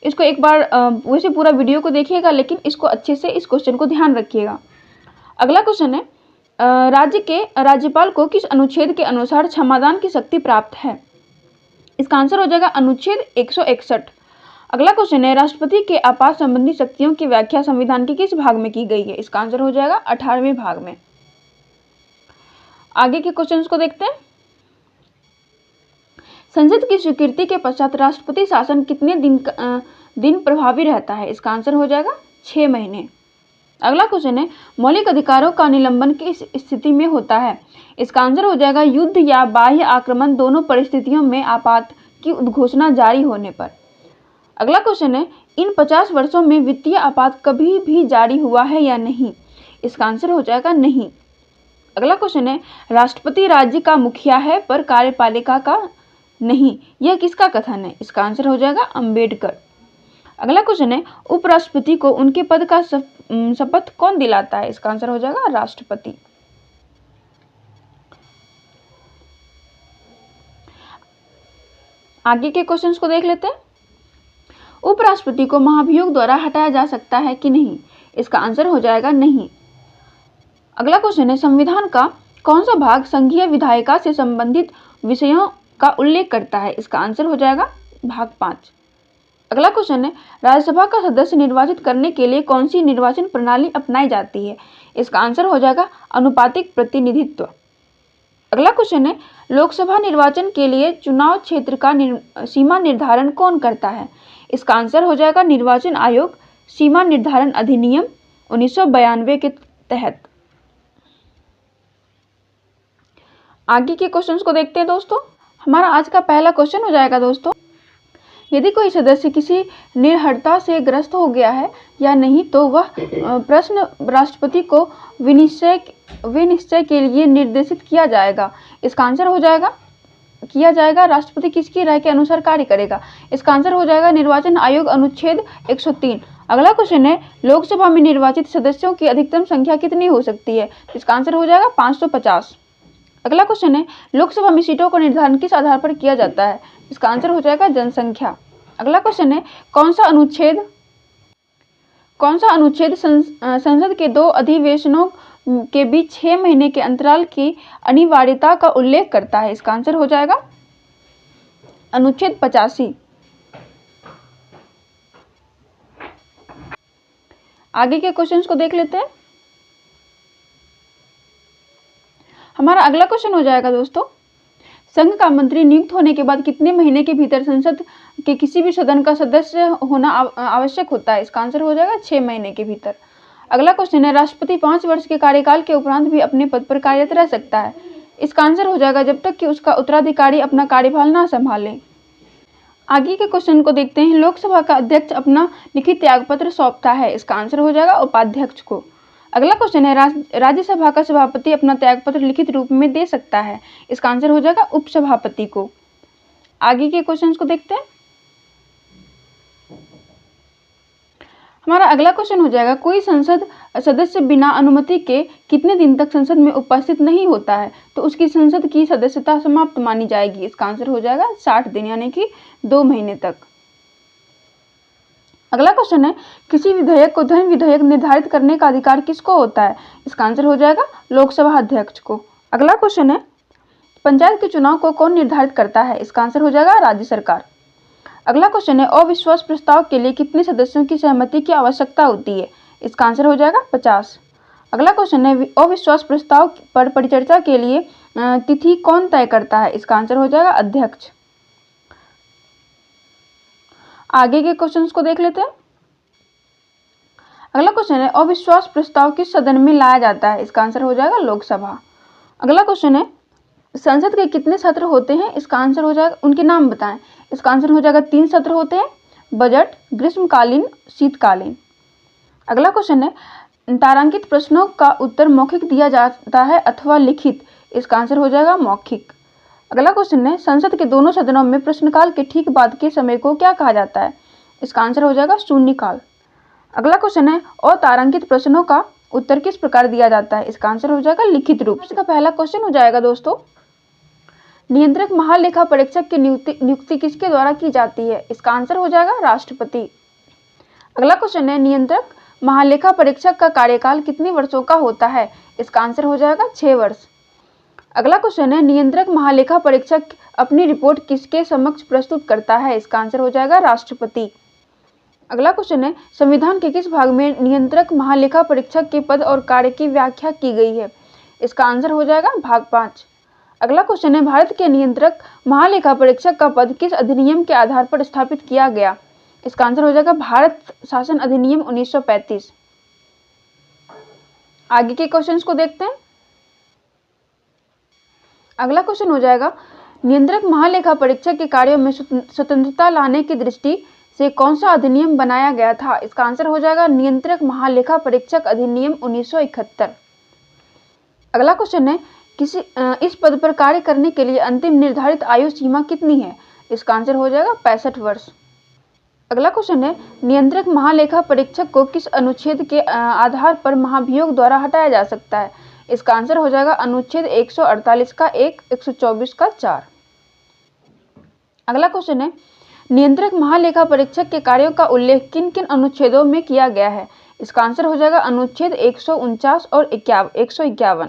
इसको एक बार वैसे पूरा वीडियो को देखिएगा, लेकिन इसको अच्छे से इस क्वेश्चन को ध्यान रखिएगा। अगला क्वेश्चन है, राज्य के राज्यपाल को किस अनुच्छेद के अनुसार क्षमादान की शक्ति प्राप्त है? इसका आंसर हो जाएगा अनुच्छेद 161। अगला क्वेश्चन है, राष्ट्रपति के आपात संबंधी शक्तियों की व्याख्या संविधान के किस भाग में की गई है? इसका आंसर हो जाएगा 18वें भाग में। आगे के क्वेश्चंस को देखते हैं। संसद की स्वीकृति के पश्चात राष्ट्रपति शासन कितने दिन प्रभावी रहता है? इसका आंसर हो जाएगा 6 महीने। अगला क्वेश्चन है, मौलिक अधिकारों का निलंबन किस स्थिति में होता है? इसका आंसर हो जाएगा युद्ध या बाह्य आक्रमण दोनों परिस्थितियों में आपात की उद्घोषणा जारी होने पर। अगला क्वेश्चन है, इन 50 वर्षों में वित्तीय आपात कभी भी जारी हुआ है या नहीं? इसका आंसर हो जाएगा नहीं। अगला क्वेश्चन है, राष्ट्रपति राज्य का मुखिया है पर कार्यपालिका का नहीं, यह किसका कथन है? इसका आंसर हो जाएगा अंबेडकर। अगला क्वेश्चन है, उपराष्ट्रपति को उनके पद का शपथ कौन दिलाता है? इसका आंसर हो जाएगा राष्ट्रपति। आगे के क्वेश्चंस को देख लेते हैं। उपराष्ट्रपति को महाभियोग द्वारा हटाया जा सकता है कि नहीं? इसका आंसर हो जाएगा नहीं। अगला क्वेश्चन है, संविधान का कौन सा भाग संघीय विधायिका से संबंधित विषयों का उल्लेख करता है? इसका आंसर हो जाएगा भाग 5। अगला क्वेश्चन है, राज्यसभा का सदस्य निर्वाचित करने के लिए कौन सी निर्वाचन प्रणाली अपनाई जाती है? इसका आंसर हो जाएगा अनुपातिक प्रतिनिधित्व। अगला क्वेश्चन है, लोकसभा निर्वाचन के लिए चुनाव क्षेत्र का सीमा निर्धारण कौन करता है? इसका आंसर हो जाएगा निर्वाचन आयोग, सीमा निर्धारण अधिनियम 1992 के तहत। आगे के क्वेश्चंस को देखते हैं दोस्तों। हमारा आज का पहला क्वेश्चन हो जाएगा दोस्तों, यदि कोई सदस्य किसी निर्हरता से ग्रस्त हो गया है या नहीं तो वह प्रश्न राष्ट्रपति को विनिश्चय के लिए निर्देशित किया जाएगा। इसका आंसर हो जाएगा राष्ट्रपति किसकी राय के अनुसार कार्य करेगा? इसका आंसर हो जाएगा निर्वाचन आयोग अनुच्छेद 103। अगला क्वेश्चन है, लोकसभा में निर्वाचित सदस्यों की अधिकतम संख्या कितनी हो सकती है? इसका आंसर हो जाएगा 550। अगला क्वेश्चन है, लोकसभा में सीटों का निर्धारण किस आधार पर किया जाता है? इसका आंसर हो जाएगा जनसंख्या। अगला क्वेश्चन है, कौन सा अनुच्छेद संसद के 2 अधिवेशनों के बीच 6 महीने के अंतराल की अनिवार्यता का उल्लेख करता है? इसका आंसर हो जाएगा अनुच्छेद 85। आगे के क्वेश्चंस को देख लेते हैं। हमारा अगला क्वेश्चन हो जाएगा दोस्तों, संघ का मंत्री नियुक्त होने के बाद कितने महीने के भीतर संसद के किसी भी सदन का सदस्य होना आवश्यक होता है? इसका आंसर हो जाएगा 6 महीने के भीतर। अगला क्वेश्चन है, राष्ट्रपति 5 वर्ष के कार्यकाल के उपरांत भी अपने पद पर कार्यरत रह सकता है? इसका आंसर हो जाएगा जब तक कि उसका उत्तराधिकारी अपना कार्यभार ना संभाले। आगे के क्वेश्चन को देखते हैं, लोकसभा का अध्यक्ष अपना लिखित त्यागपत्र सौंपता है? इसका आंसर हो जाएगा उपाध्यक्ष को। अगला क्वेश्चन है, राज्यसभा का सभापति अपना त्यागपत्र लिखित रूप में दे सकता है? इसका आंसर हो जाएगा उपसभापति को। आगे के क्वेश्चंस को देखते हैं। हमारा अगला क्वेश्चन हो जाएगा, कोई संसद सदस्य बिना अनुमति के कितने दिन तक संसद में उपस्थित नहीं होता है तो उसकी संसद की सदस्यता समाप्त मानी जाएगी? इसका आंसर हो जाएगा 60 दिन यानी कि 2 महीने तक। अगला क्वेश्चन है, किसी विधेयक को धन विधेयक निर्धारित करने का अधिकार किसको होता है? इसका आंसर हो जाएगा लोकसभा अध्यक्ष को। अगला क्वेश्चन है, पंचायत के चुनाव को कौन निर्धारित करता है? इसका आंसर हो जाएगा राज्य सरकार। अगला क्वेश्चन है, अविश्वास प्रस्ताव के लिए कितने सदस्यों की सहमति की आवश्यकता होती है? इसका आंसर हो जाएगा 50। अगला क्वेश्चन है, अविश्वास प्रस्ताव पर परिचर्चा के लिए तिथि कौन तय करता है? इसका आंसर हो जाएगा अध्यक्ष। आगे के क्वेश्चंस को देख लेते हैं। अगला क्वेश्चन है, अविश्वास प्रस्ताव किस सदन में लाया जाता है? इसका आंसर हो जाएगा लोकसभा। अगला क्वेश्चन है, संसद के कितने सत्र होते हैं? इसका आंसर हो जाएगा, उनके नाम बताएं। इसका आंसर हो जाएगा 3 सत्र होते हैं, बजट, ग्रीष्मकालीन, शीतकालीन। अगला क्वेश्चन है, तारांकित प्रश्नों का उत्तर मौखिक दिया जाता है अथवा लिखित? इसका आंसर हो जाएगा मौखिक। अगला क्वेश्चन है, संसद के दोनों सदनों में प्रश्नकाल के ठीक बाद के समय को क्या कहा जाता है? इसका आंसर हो जाएगा शून्यकाल। अगला क्वेश्चन है, अतारांकित प्रश्नों का उत्तर किस प्रकार दिया जाता है? इसका आंसर हो जाएगा लिखित रूप। इसका पहला क्वेश्चन हो जाएगा दोस्तों, नियंत्रक महालेखा परीक्षक की नियुक्ति किसके द्वारा की जाती है? इसका आंसर हो जाएगा राष्ट्रपति। अगला क्वेश्चन है, नियंत्रक महालेखा परीक्षक का कार्यकाल कितने वर्षों का होता है? इसका आंसर हो जाएगा 6 वर्ष। अगला क्वेश्चन है, नियंत्रक महालेखा परीक्षक अपनी रिपोर्ट किसके समक्ष प्रस्तुत करता है? इसका आंसर हो जाएगा राष्ट्रपति। अगला क्वेश्चन है, संविधान के किस भाग में नियंत्रक महालेखा परीक्षक के पद और कार्य की व्याख्या की गई है? इसका आंसर हो जाएगा भाग 5। अगला क्वेश्चन है, भारत के नियंत्रक महालेखा परीक्षक का पद किस अधिनियम के आधार पर स्थापित किया गया? इसका आंसर हो जाएगा भारत शासन अधिनियम 1935। आगे के क्वेश्चंस को देखते हैं। अगला क्वेश्चन हो जाएगा, नियंत्रक महालेखा परीक्षक के कार्यों में स्वतंत्रता लाने की दृष्टि से कौन सा अधिनियम बनाया गया था? इसका आंसर हो जाएगा नियंत्रक महालेखा परीक्षक अधिनियम 1971। अगला क्वेश्चन है, इस पद पर कार्य करने के लिए अंतिम निर्धारित आयु सीमा कितनी है? इसका आंसर हो जाएगा 65 वर्ष। अगला क्वेश्चन है, नियंत्रक महालेखा परीक्षक को किस अनुच्छेद के आधार पर महाभियोग द्वारा हटाया जा सकता है? इसका आंसर हो जाएगा अनुच्छेद 148 का 1, 124 का 4। अगला क्वेश्चन है, नियंत्रक महालेखा परीक्षक के कार्यों का उल्लेख किन किन अनुच्छेदों में किया गया है? इसका आंसर हो जाएगा अनुच्छेद 149 और 151।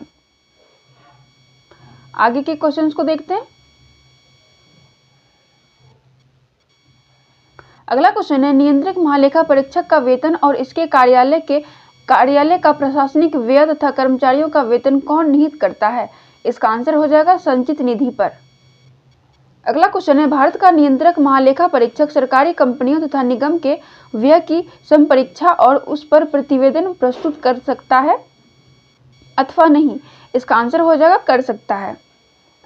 आगे के क्वेश्चंस को देखते हैं। अगला क्वेश्चन है, नियंत्रक महालेखा परीक्षक का वेतन और इसके कार्यालय का प्रशासनिक व्यय तथा कर्मचारियों का वेतन कौन निहित करता है? इसका आंसर हो जाएगा संचित निधि पर। अगला क्वेश्चन है, भारत का नियंत्रक महालेखा परीक्षक सरकारी कंपनियों तथा निगम के व्यय की संपरीक्षा और उस पर प्रतिवेदन प्रस्तुत कर सकता है अथवा नहीं? इसका आंसर हो जाएगा कर सकता है।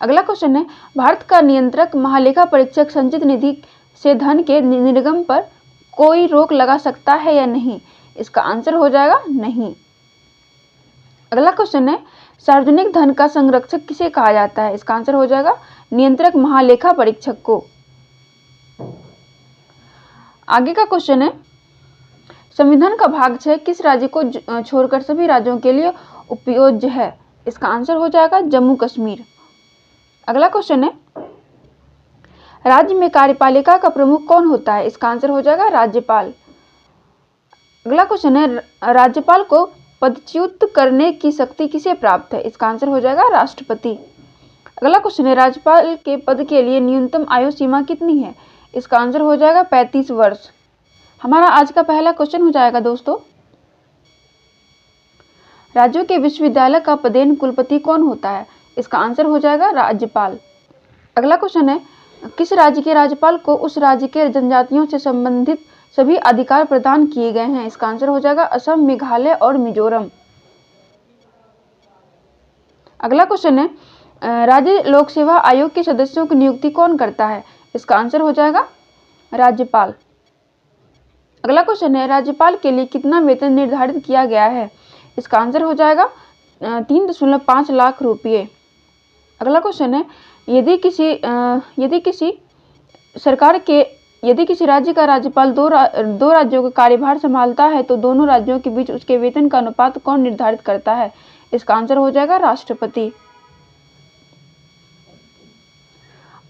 अगला क्वेश्चन है, भारत का नियंत्रक महालेखा परीक्षक संचित निधि से धन के निर्गम पर कोई रोक लगा सकता है या नहीं? इसका आंसर हो जाएगा नहीं। अगला क्वेश्चन है, सार्वजनिक धन का संरक्षक किसे कहा जाता है? इसका आंसर हो जाएगा नियंत्रक महालेखा परीक्षक को। आगे का क्वेश्चन है, संविधान का भाग 6 किस राज्य को छोड़कर सभी राज्यों के लिए उपयोज्य है? इसका आंसर हो जाएगा जम्मू कश्मीर। अगला क्वेश्चन है, राज्य में कार्यपालिका का प्रमुख कौन होता है? इसका आंसर हो जाएगा राज्यपाल। अगला क्वेश्चन है, राज्यपाल को पदच्युत करने की शक्ति किसे प्राप्त है? इसका आंसर हो जाएगा राष्ट्रपति। अगला क्वेश्चन है, राज्यपाल के पद के लिए न्यूनतम आयु सीमा कितनी है? इसका आंसर हो जाएगा 35 वर्ष। हमारा आज का पहला क्वेश्चन हो जाएगा दोस्तों, राज्यों के विश्वविद्यालय का पदेन कुलपति कौन होता है? इसका आंसर हो जाएगा राज्यपाल। अगला क्वेश्चन है, किस राज्य के राज्यपाल को उस राज्य के जनजातियों से संबंधित सभी अधिकार प्रदान किए गए हैं? इसका आंसर हो जाएगा असम, मेघालय और मिजोरम। अगला क्वेश्चन है, राज्य लोक सेवा आयोग के सदस्यों की नियुक्ति कौन करता है? इसका आंसर हो जाएगा राज्यपाल। अगला क्वेश्चन है, राज्यपाल के लिए कितना वेतन निर्धारित किया गया है? इसका आंसर हो जाएगा 3.5 लाख रुपये। अगला क्वेश्चन है, यदि किसी राज्य का राज्यपाल दो राज्यों का कार्यभार संभालता है तो दोनों राज्यों के बीच उसके वेतन का अनुपात कौन निर्धारित करता है? इसका आंसर हो जाएगा राष्ट्रपति।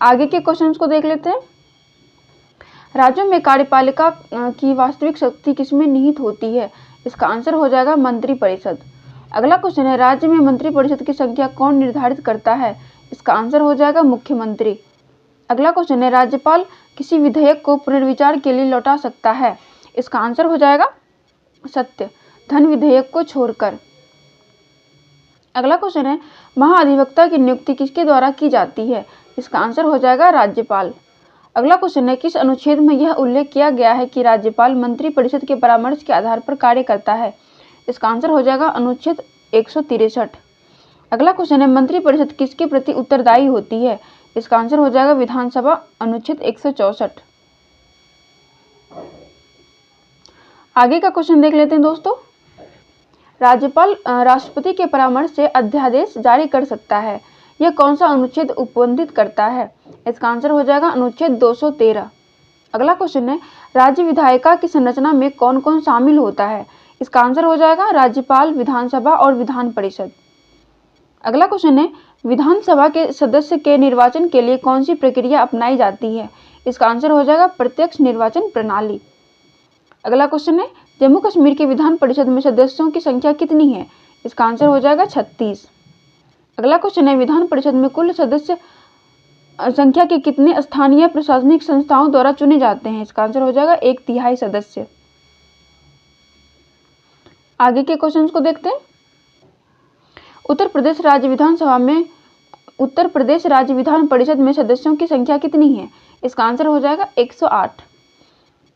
आगे के क्वेश्चंस को देख लेते हैं। राज्यों में कार्यपालिका की वास्तविक शक्ति किसमें निहित होती है? इसका आंसर हो जाएगा मंत्रिपरिषद। अगला क्वेश्चन है, राज्य में मंत्रिपरिषद की संख्या कौन निर्धारित करता है? इसका आंसर हो जाएगा मुख्यमंत्री। अगला क्वेश्चन है, राज्यपाल किसी विधेयक को पुनर्विचार के लिए लौटा सकता है। इसका आंसर हो जाएगा सत्य, धन विधेयक को छोड़कर। अगला क्वेश्चन है, महाधिवक्ता की नियुक्ति किसके द्वारा की जाती है। इसका आंसर हो जाएगा राज्यपाल। अगला क्वेश्चन है, किस अनुच्छेद में यह उल्लेख किया गया है कि राज्यपाल मंत्रिपरिषद के परामर्श के आधार पर कार्य करता है। इसका आंसर हो जाएगा अनुच्छेद 163। अगला क्वेश्चन है, मंत्रिपरिषद किसके प्रति उत्तरदायी होती है। इसका आंसर हो जाएगा विधानसभा, अनुच्छेद 164। आगे का क्वेश्चन देख लेते हैं दोस्तों। राज्यपाल राष्ट्रपति के परामर्श से अध्यादेश जारी कर सकता है, यह कौन सा अनुच्छेद उपबंधित करता है। इसका आंसर हो जाएगा अनुच्छेद 213। अगला क्वेश्चन है, राज्य विधायिका की संरचना में कौन कौन शामिल होता है। इसका आंसर हो जाएगा राज्यपाल, विधानसभा और विधान परिषद। अगला क्वेश्चन है, विधानसभा के सदस्य के निर्वाचन के लिए कौन सी प्रक्रिया अपनाई जाती है। इसका आंसर हो जाएगा प्रत्यक्ष निर्वाचन प्रणाली। अगला क्वेश्चन है, जम्मू कश्मीर के विधान परिषद में सदस्यों की संख्या कितनी है। इसका आंसर हो जाएगा 36। अगला क्वेश्चन है, विधान परिषद में कुल सदस्य संख्या के कितने स्थानीय प्रशासनिक संस्थाओं द्वारा चुने जाते हैं। इसका आंसर हो जाएगा 1/3 सदस्य। आगे के क्वेश्चंस को देखते हैं। उत्तर प्रदेश राज्य विधान परिषद में सदस्यों की संख्या कितनी है। इसका आंसर हो जाएगा 108।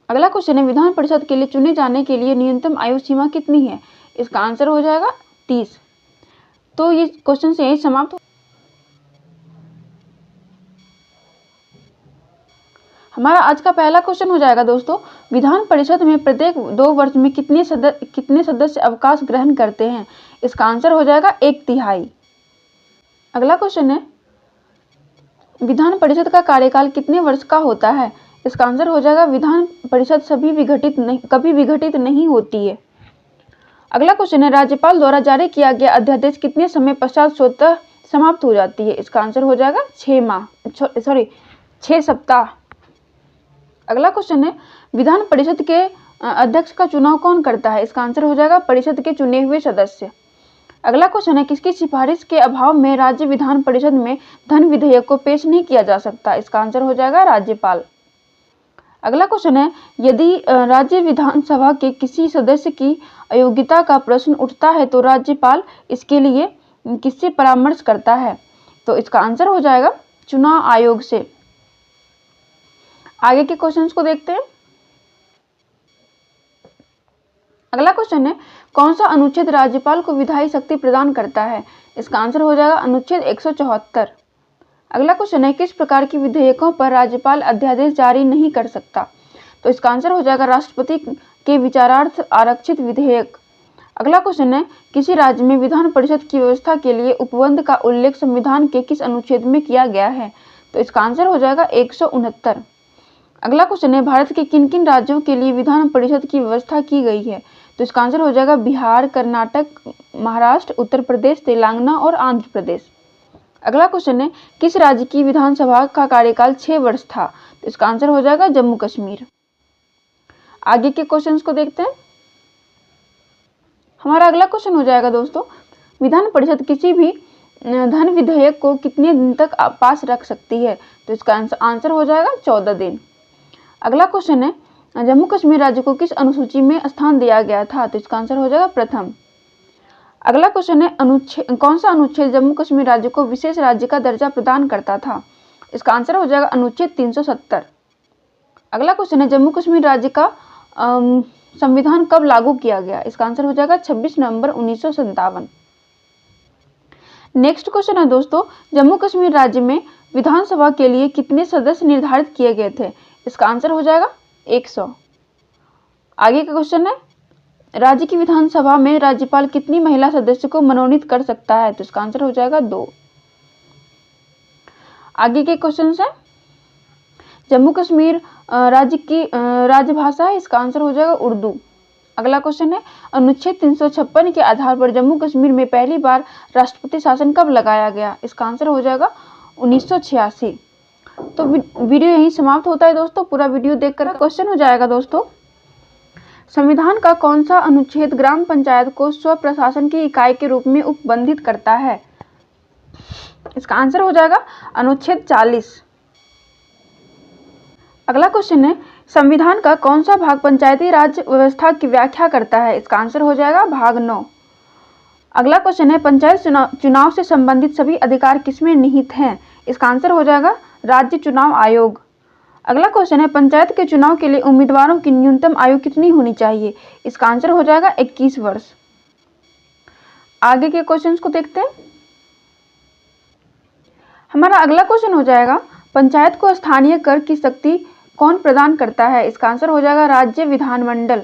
अगला क्वेश्चन है, विधान परिषद के लिए चुने जाने के लिए न्यूनतम आयु सीमा कितनी है। इसका आंसर हो जाएगा 30। तो ये क्वेश्चन से यही समाप्त हो। हमारा आज का पहला क्वेश्चन हो जाएगा दोस्तों, विधान परिषद में प्रत्येक 2 वर्ष में कितने सदस्य अवकाश ग्रहण करते हैं। इसका आंसर हो जाएगा 1/3। अगला क्वेश्चन है, विधान परिषद का कार्यकाल कितने वर्ष का होता है। इसका आंसर हो जाएगा विधान परिषद कभी विघटित नहीं होती है। अगला क्वेश्चन है, राज्यपाल द्वारा जारी किया गया अध्यादेश कितने समय पश्चात स्वतः समाप्त हो जाती है। इसका आंसर हो जाएगा 6 सप्ताह। अगला क्वेश्चन है, विधान परिषद के अध्यक्ष का चुनाव कौन करता है। इसका आंसर हो जाएगा परिषद के चुने हुए सदस्य। अगला क्वेश्चन है, किसकी सिफारिश के अभाव में राज्य विधान परिषद में धन विधेयक को पेश नहीं किया जा सकता। इसका आंसर हो जाएगा राज्यपाल। अगला क्वेश्चन है, यदि राज्य विधानसभा के किसी सदस्य की अयोग्यता का प्रश्न उठता है तो राज्यपाल इसके लिए किससे परामर्श करता है। तो इसका आंसर हो जाएगा चुनाव आयोग से। आगे के क्वेश्चंस को देखते हैं। अगला क्वेश्चन है, कौन सा अनुच्छेद राज्यपाल को विधायी शक्ति प्रदान करता है। इसका आंसर हो जाएगा अनुच्छेद 174। अगला क्वेश्चन है, किस प्रकार की विधेयकों पर राज्यपाल अध्यादेश जारी नहीं कर सकता। तो इसका आंसर हो जाएगा राष्ट्रपति के विचारार्थ आरक्षित विधेयक। अगला क्वेश्चन है, किसी राज्य में विधान परिषद की व्यवस्था के लिए उपबंध का उल्लेख संविधान के किस अनुच्छेद में किया गया है। तो इसका आंसर हो जाएगा 169। अगला क्वेश्चन है, भारत के किन किन राज्यों के लिए विधान परिषद की व्यवस्था की गई है। तो इसका आंसर हो जाएगा बिहार, कर्नाटक, महाराष्ट्र, उत्तर प्रदेश, तेलंगाना और आंध्र प्रदेश। अगला क्वेश्चन है, किस राज्य की विधानसभा का कार्यकाल 6 वर्ष था। तो इसका आंसर हो जाएगा जम्मू कश्मीर। आगे के क्वेश्चंस को देखते हैं। हमारा अगला क्वेश्चन हो जाएगा दोस्तों, विधान परिषद किसी भी धन विधेयक को कितने दिन तक पास रख सकती है। तो इसका आंसर हो जाएगा 14 दिन। अगला क्वेश्चन है, जम्मू कश्मीर राज्य को किस अनुसूची में स्थान दिया गया था। तो इसका आंसर हो जाएगा प्रथम। अगला क्वेश्चन है, कौन सा अनुच्छेद जम्मू कश्मीर राज्य को विशेष राज्य का दर्जा प्रदान करता था। इसका आंसर हो जाएगा अनुच्छेद 370। अगला क्वेश्चन है, जम्मू कश्मीर राज्य का संविधान कब लागू किया गया। इसका आंसर हो जाएगा 26 नवंबर 1957। नेक्स्ट क्वेश्चन है दोस्तों, जम्मू कश्मीर राज्य में विधानसभा के लिए कितने सदस्य निर्धारित किए गए थे। इसका आंसर हो जाएगा 100। आगे का क्वेश्चन है, राज्य की विधानसभा में राज्यपाल कितनी महिला सदस्य को मनोनीत कर सकता है। तो इसका आंसर हो जाएगा 2। आगे के क्वेश्चन है, जम्मू कश्मीर राज्य की राजभाषा है। इसका आंसर हो जाएगा उर्दू। अगला क्वेश्चन है, अनुच्छेद 356 के आधार पर जम्मू कश्मीर में पहली बार राष्ट्रपति शासन कब लगाया गया। इसका आंसर हो जाएगा 1986। तो वीडियो यहीं समाप्त होता है दोस्तों। पूरा वीडियो देखकर क्वेश्चन हो जाएगा दोस्तों, संविधान का कौन सा अनुच्छेद ग्राम पंचायत को स्व प्रशासन की इकाई के रूप में उपबंधित करता है। इसका आंसर हो जाएगा अनुच्छेद 40। अगला क्वेश्चन है, संविधान का कौन सा भाग पंचायती राज व्यवस्था की व्याख्या करता है? इसका आंसर हो जाएगा भाग 9। अगला क्वेश्चन है, पंचायत चुनाव से संबंधित सभी अधिकार किसमें निहित हैं? इसका आंसर हो जाएगा राज्य चुनाव आयोग। अगला क्वेश्चन है, पंचायत के चुनाव के लिए उम्मीदवारों की न्यूनतम आयु कितनी होनी चाहिए? इसका आंसर हो जाएगा 21 वर्ष। आगे के क्वेश्चंस को देखते हैं। हमारा अगला क्वेश्चन हो जाएगा, पंचायत को स्थानीय कर की शक्ति कौन प्रदान करता है? इसका आंसर हो जाएगा राज्य विधानमंडल।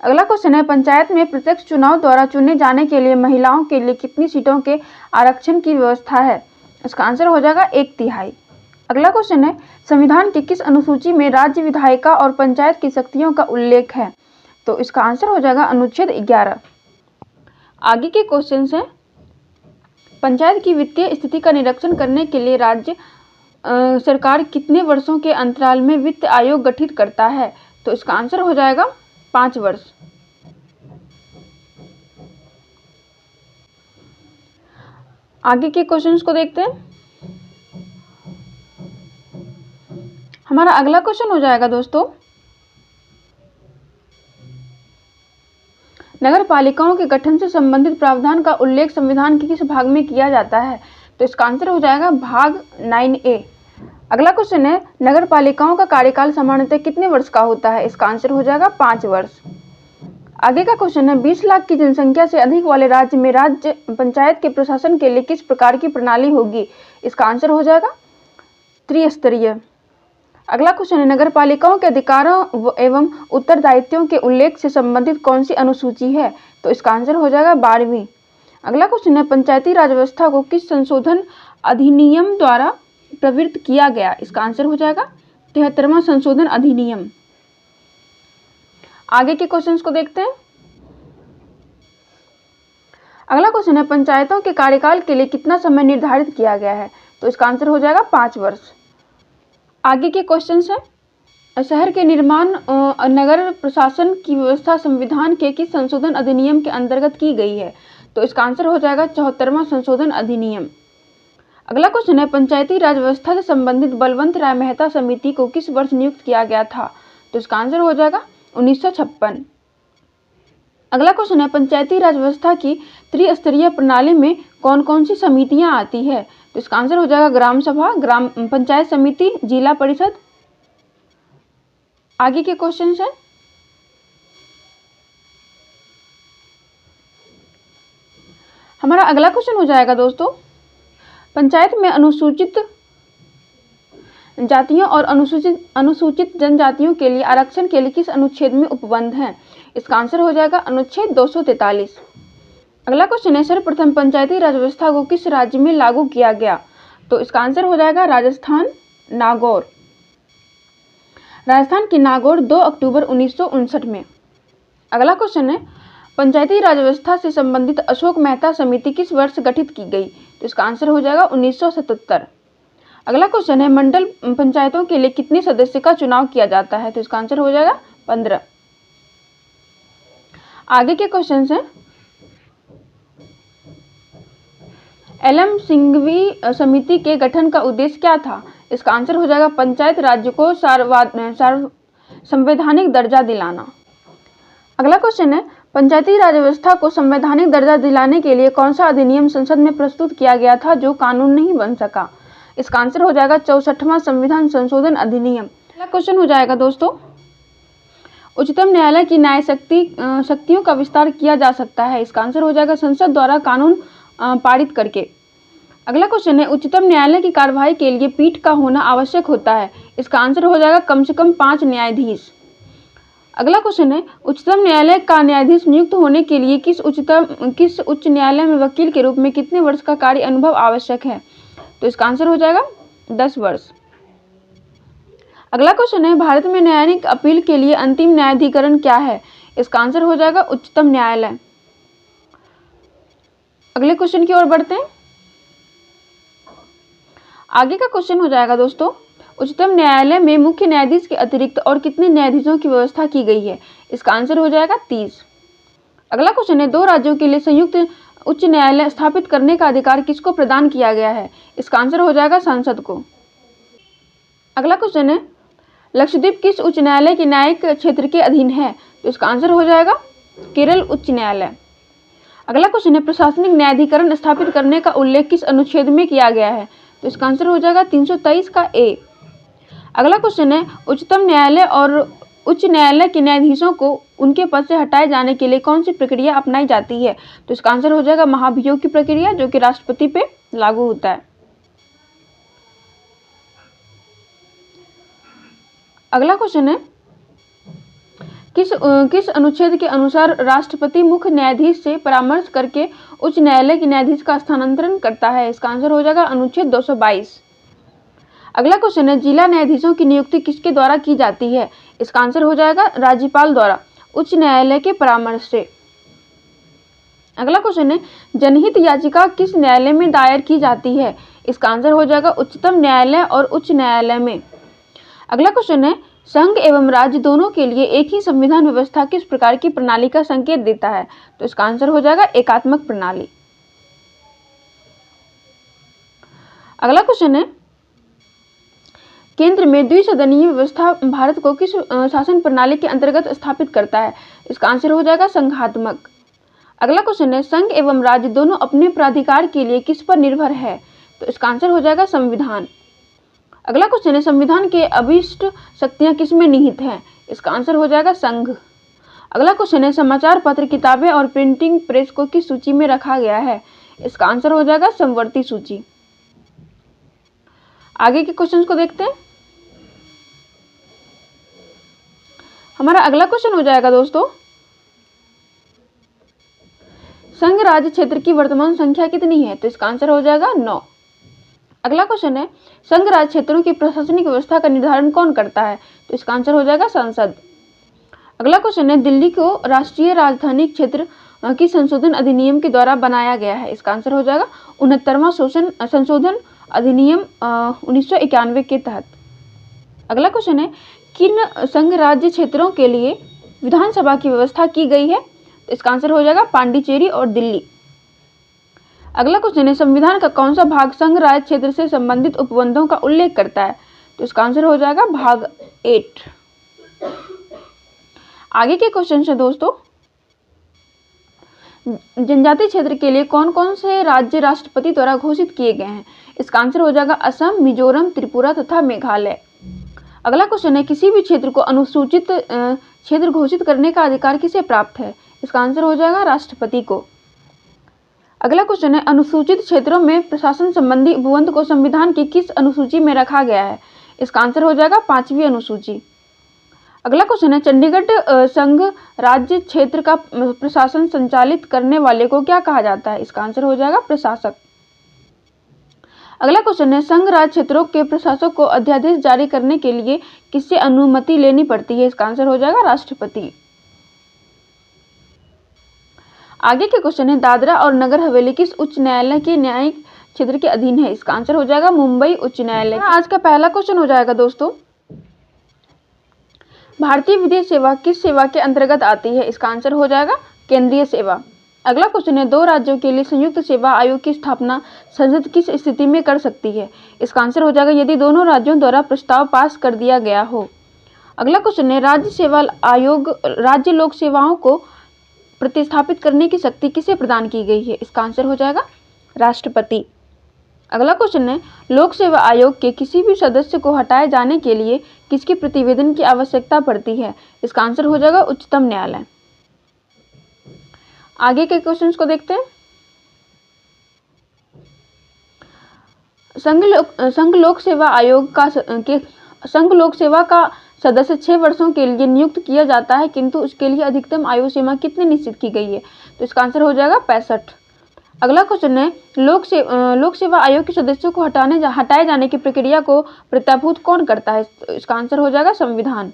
अगला क्वेश्चन है, पंचायत में प्रत्यक्ष चुनाव द्वारा चुने जाने के लिए महिलाओं के लिए कितनी सीटों के आरक्षण की व्यवस्था है? इसका आंसर हो जाएगा 1/3। अगला क्वेश्चन है, संविधान की किस अनुसूची में राज्य विधायिका और पंचायत की शक्तियों का उल्लेख है? तो इसका आंसर हो जाएगा अनुच्छेद 11। आगे के क्वेश्चन हैं, पंचायत की वित्तीय स्थिति का निरीक्षण करने के लिए राज्य सरकार कितने वर्षों के अंतराल में वित्त आयोग गठित करता है? तो इसका आंसर हो जाएगा 5 वर्ष। आगे के क्वेश्चंस को देखते हैं। हमारा अगला क्वेश्चन हो जाएगा दोस्तों, नगर पालिकाओं के गठन से संबंधित प्रावधान का उल्लेख संविधान के किस भाग में किया जाता है? तो इसका आंसर हो जाएगा भाग 9A। अगला क्वेश्चन है, नगर पालिकाओं का कार्यकाल सामान्यतः कितने वर्ष का होता है? इसका आंसर हो जाएगा 5 वर्ष। आगे का क्वेश्चन है, 20 लाख की जनसंख्या से अधिक वाले राज्य में राज्य पंचायत के प्रशासन के लिए किस प्रकार की प्रणाली होगी? इसका आंसर हो जाएगा त्रिस्तरीय। अगला क्वेश्चन है, नगर पालिकाओं के अधिकारों एवं उत्तरदायित्वों के उल्लेख से संबंधित कौन सी अनुसूची है? तो इसका आंसर हो जाएगा 12वीं। अगला क्वेश्चन है, पंचायती राज व्यवस्था को किस संशोधन अधिनियम द्वारा प्रवृत्त किया गया? इसका आंसर हो जाएगा 73वां संशोधन अधिनियम। आगे के क्वेश्चंस को देखते हैं। अगला क्वेश्चन है, पंचायतों के कार्यकाल के लिए कितना समय निर्धारित किया गया है? तो इसका आंसर हो जाएगा 5 वर्ष। आगे के क्वेश्चंस हैं, शहर के निर्माण नगर प्रशासन की व्यवस्था संविधान के किस संशोधन अधिनियम के अंतर्गत की गई है? तो इसका आंसर हो जाएगा 74वां संशोधन अधिनियम। अगला क्वेश्चन है, पंचायती राज व्यवस्था से संबंधित बलवंत राय मेहता समिति को किस वर्ष नियुक्त किया गया था? तो इसका आंसर हो जाएगा 1956। अगला क्वेश्चन है, पंचायती राज व्यवस्था की त्रिस्तरीय प्रणाली में कौन कौन सी समितियां आती है? तो इसका आंसर हो जाएगा ग्राम सभा, ग्राम पंचायत समिति, जिला परिषद। आगे के क्वेश्चन है, हमारा अगला क्वेश्चन हो जाएगा दोस्तों, पंचायत में अनुसूचित जातियों और अनुसूचित जनजातियों के लिए आरक्षण के लिए किस अनुच्छेद में उपबंध है? इसका आंसर हो जाएगा अनुच्छेद 243। अगला क्वेश्चन है, सर्वप्रथम पंचायती राज व्यवस्था को किस राज्य में लागू किया गया? तो इसका आंसर हो जाएगा राजस्थान, नागौर। राजस्थान की नागौर 2 अक्टूबर 1959 में। अगला क्वेश्चन है, पंचायती राज व्यवस्था से संबंधित अशोक मेहता समिति किस वर्ष गठित की गई? तो इसका आंसर हो जाएगा 1977। अगला क्वेश्चन है, मंडल पंचायतों के लिए कितने सदस्य का चुनाव किया जाता है? तो इसका आंसर हो जाएगा 15। आगे के क्वेश्चन हैं, एलएम सिंघवी समिति के गठन का उद्देश्य क्या था? इसका आंसर हो जाएगा पंचायत राज्य को संवैधानिक दर्जा दिलाना। अगला क्वेश्चन है, पंचायती राज व्यवस्था को संवैधानिक दर्जा दिलाने के लिए कौन सा अधिनियम संसद में प्रस्तुत किया गया था जो कानून नहीं बन सका? इसका आंसर हो जाएगा 64वां संविधान संशोधन अधिनियम। अगला क्वेश्चन हो जाएगा दोस्तों, उच्चतम न्यायालय की न्याय शक्तियों का विस्तार किया जा सकता है? इसका आंसर हो जाएगा संसद द्वारा कानून पारित करके। अगला क्वेश्चन है, उच्चतम न्यायालय की कार्यवाही के लिए पीठ का होना आवश्यक होता है? इसका आंसर हो जाएगा कम से कम 5 न्यायाधीश। अगला क्वेश्चन है, उच्चतम न्यायालय का न्यायाधीश नियुक्त होने के लिए किस उच्च न्यायालय में वकील के रूप में कितने वर्ष का कार्य अनुभव आवश्यक है? तो इसका आंसर हो जाएगा 10 वर्ष। अगला क्वेश्चन है, भारत में न्यायिक अपील के लिए अंतिम न्यायाधिकरण क्या है? इसका आंसर हो जाएगा उच्चतम न्यायालय। अगले क्वेश्चन की ओर बढ़ते हैं। आगे का क्वेश्चन हो जाएगा दोस्तों, उच्चतम न्यायालय में मुख्य न्यायाधीश के अतिरिक्त और कितने न्यायाधीशों की व्यवस्था की गई है? इसका आंसर हो जाएगा 30। अगला क्वेश्चन है, 2 राज्यों के लिए संयुक्त उच्च न्यायालय स्थापित करने का अधिकार किसको प्रदान किया गया है? इसका आंसर हो जाएगा संसद को। अगला क्वेश्चन है, लक्षद्वीप किस उच्च न्यायालय के न्यायिक क्षेत्र के अधीन है? तो इसका आंसर हो जाएगा केरल उच्च न्यायालय। अगला क्वेश्चन है, प्रशासनिक न्यायाधिकरण स्थापित करने का उल्लेख किस अनुच्छेद में किया गया है? तो इसका आंसर हो जाएगा 323 का ए। अगला क्वेश्चन है, उच्चतम न्यायालय और उच्च न्यायालय के न्यायाधीशों को उनके पद से हटाए जाने के लिए कौन सी प्रक्रिया अपनाई जाती है? तो इसका आंसर हो जाएगा महाभियोग की प्रक्रिया, जो कि राष्ट्रपति पे लागू होता है। अगला क्वेश्चन है, किस अनुच्छेद के अनुसार राष्ट्रपति मुख्य न्यायाधीश से परामर्श करके उच्च न्यायालय के न्यायाधीश का स्थानांतरण करता है? इसका आंसर हो जाएगा अनुच्छेद 222। अगला क्वेश्चन है, जिला न्यायाधीशों की नियुक्ति किसके द्वारा की जाती है? इसका आंसर हो जाएगा राज्यपाल द्वारा उच्च न्यायालय के परामर्श से। अगला क्वेश्चन है, जनहित याचिका किस न्यायालय में दायर की जाती है? इसका आंसर हो जाएगा उच्चतम न्यायालय और उच्च न्यायालय में। अगला क्वेश्चन है, संघ एवं राज्य दोनों के लिए एक ही संविधान व्यवस्था किस प्रकार की प्रणाली का संकेत देता है? तो इसका आंसर हो जाएगा एकात्मक प्रणाली। अगला क्वेश्चन है, केंद्र में द्विसदनीय व्यवस्था भारत को किस शासन प्रणाली के अंतर्गत स्थापित करता है? इसका आंसर हो जाएगा संघात्मक। अगला क्वेश्चन है, संघ एवं राज्य दोनों अपने प्राधिकार के लिए किस पर निर्भर है? तो इसका आंसर हो जाएगा संविधान। अगला क्वेश्चन है, संविधान के अभिष्ट शक्तियां किस में निहित हैं? इसका आंसर हो जाएगा संघ। अगला क्वेश्चन है, समाचार पत्र, किताबें और प्रिंटिंग प्रेस को किस सूची में रखा गया है? इसका आंसर हो जाएगा समवर्ती सूची। आगे के क्वेश्चंस को देखते हैं। हमारा अगला क्वेश्चन हो जाएगा दोस्तों, संघ राज्य क्षेत्र की वर्तमान संख्या कितनी है? तो इसका आंसर हो जाएगा 9। अगला क्वेश्चन है, संघ राज्य क्षेत्रों की प्रशासनिक व्यवस्था का निर्धारण कौन करता है? तो इसका आंसर हो जाएगा संसद। अगला क्वेश्चन है, दिल्ली को राष्ट्रीय राजधानी क्षेत्र की संशोधन अधिनियम के द्वारा बनाया गया है? इसका आंसर हो जाएगा 69वां संशोधन अधिनियम 1991 के तहत। अगला क्वेश्चन है, किन संघ राज्य क्षेत्रों के लिए विधानसभा की व्यवस्था की गई है? तो इसका आंसर हो जाएगा पांडिचेरी और दिल्ली। अगला क्वेश्चन है, संविधान का कौन सा भाग संघ राज्य क्षेत्र से संबंधित उपबंधों का उल्लेख करता है? तो इसका आंसर हो जाएगा भाग 8। आगे के क्वेश्चन है दोस्तों, जनजातीय क्षेत्र के लिए कौन कौन से राज्य राष्ट्रपति द्वारा घोषित किए गए हैं? इसका आंसर हो जाएगा असम, मिजोरम, त्रिपुरा तथा मेघालय। अगला क्वेश्चन है, किसी भी क्षेत्र को अनुसूचित क्षेत्र घोषित करने का अधिकार किसे प्राप्त है? इसका आंसर हो जाएगा राष्ट्रपति को। अगला क्वेश्चन है, अनुसूचित क्षेत्रों में प्रशासन संबंधी उपबंध को संविधान की किस अनुसूची में रखा गया है? इसका आंसर हो जाएगा 5वीं अनुसूची। अगला क्वेश्चन है, चंडीगढ़ संघ राज्य क्षेत्र का प्रशासन संचालित करने वाले को क्या कहा जाता है? इसका आंसर हो जाएगा प्रशासक। अगला क्वेश्चन है, संघ राज्य क्षेत्रों के प्रशासक को अध्यादेश जारी करने के लिए किससे अनुमति लेनी पड़ती है? इसका आंसर हो जाएगा राष्ट्रपति। आगे के क्वेश्चन है, दादरा और नगर हवेली किस उच्च न्यायालय के न्यायिक क्षेत्र के अधीन है? इसका आंसर हो जाएगा मुंबई उच्च न्यायालय। आज का पहला क्वेश्चन हो जाएगा दोस्तों, भारतीय विदेश सेवा किस सेवा के अंतर्गत आती है? इसका आंसर हो जाएगा केंद्रीय सेवा। अगला क्वेश्चन है, 2 राज्यों के लिए संयुक्त सेवा आयोग की स्थापना संसद किस स्थिति में कर सकती है? इसका आंसर हो जाएगा यदि दोनों राज्यों द्वारा प्रस्ताव पास कर दिया गया हो। अगला क्वेश्चन है, राज्य सेवा आयोग राज्य लोक सेवाओं को प्रतिस्थापित करने की शक्ति किसे प्रदान की गई है? इसका आंसर हो जाएगा राष्ट्रपति। अगला क्वेश्चन है, लोक सेवा आयोग के किसी भी सदस्य को हटाए जाने के लिए किसके प्रतिवेदन की आवश्यकता पड़ती है? इसका आंसर हो जाएगा उच्चतम न्यायालय। आगे के क्वेश्चंस को देखते हैं। संघ लोक सेवा आयोग का संघ लोक सेवा का सदस्य 6 वर्षों के लिए नियुक्त किया जाता है, किंतु उसके लिए अधिकतम आयु सीमा कितनी निश्चित की गई है? तो इसका आंसर हो जाएगा 65। अगला क्वेश्चन है, लोक सेवा आयोग के सदस्यों को हटाए जाने की प्रक्रिया को प्रत्याभूत कौन करता है? तो इसका आंसर हो जाएगा संविधान।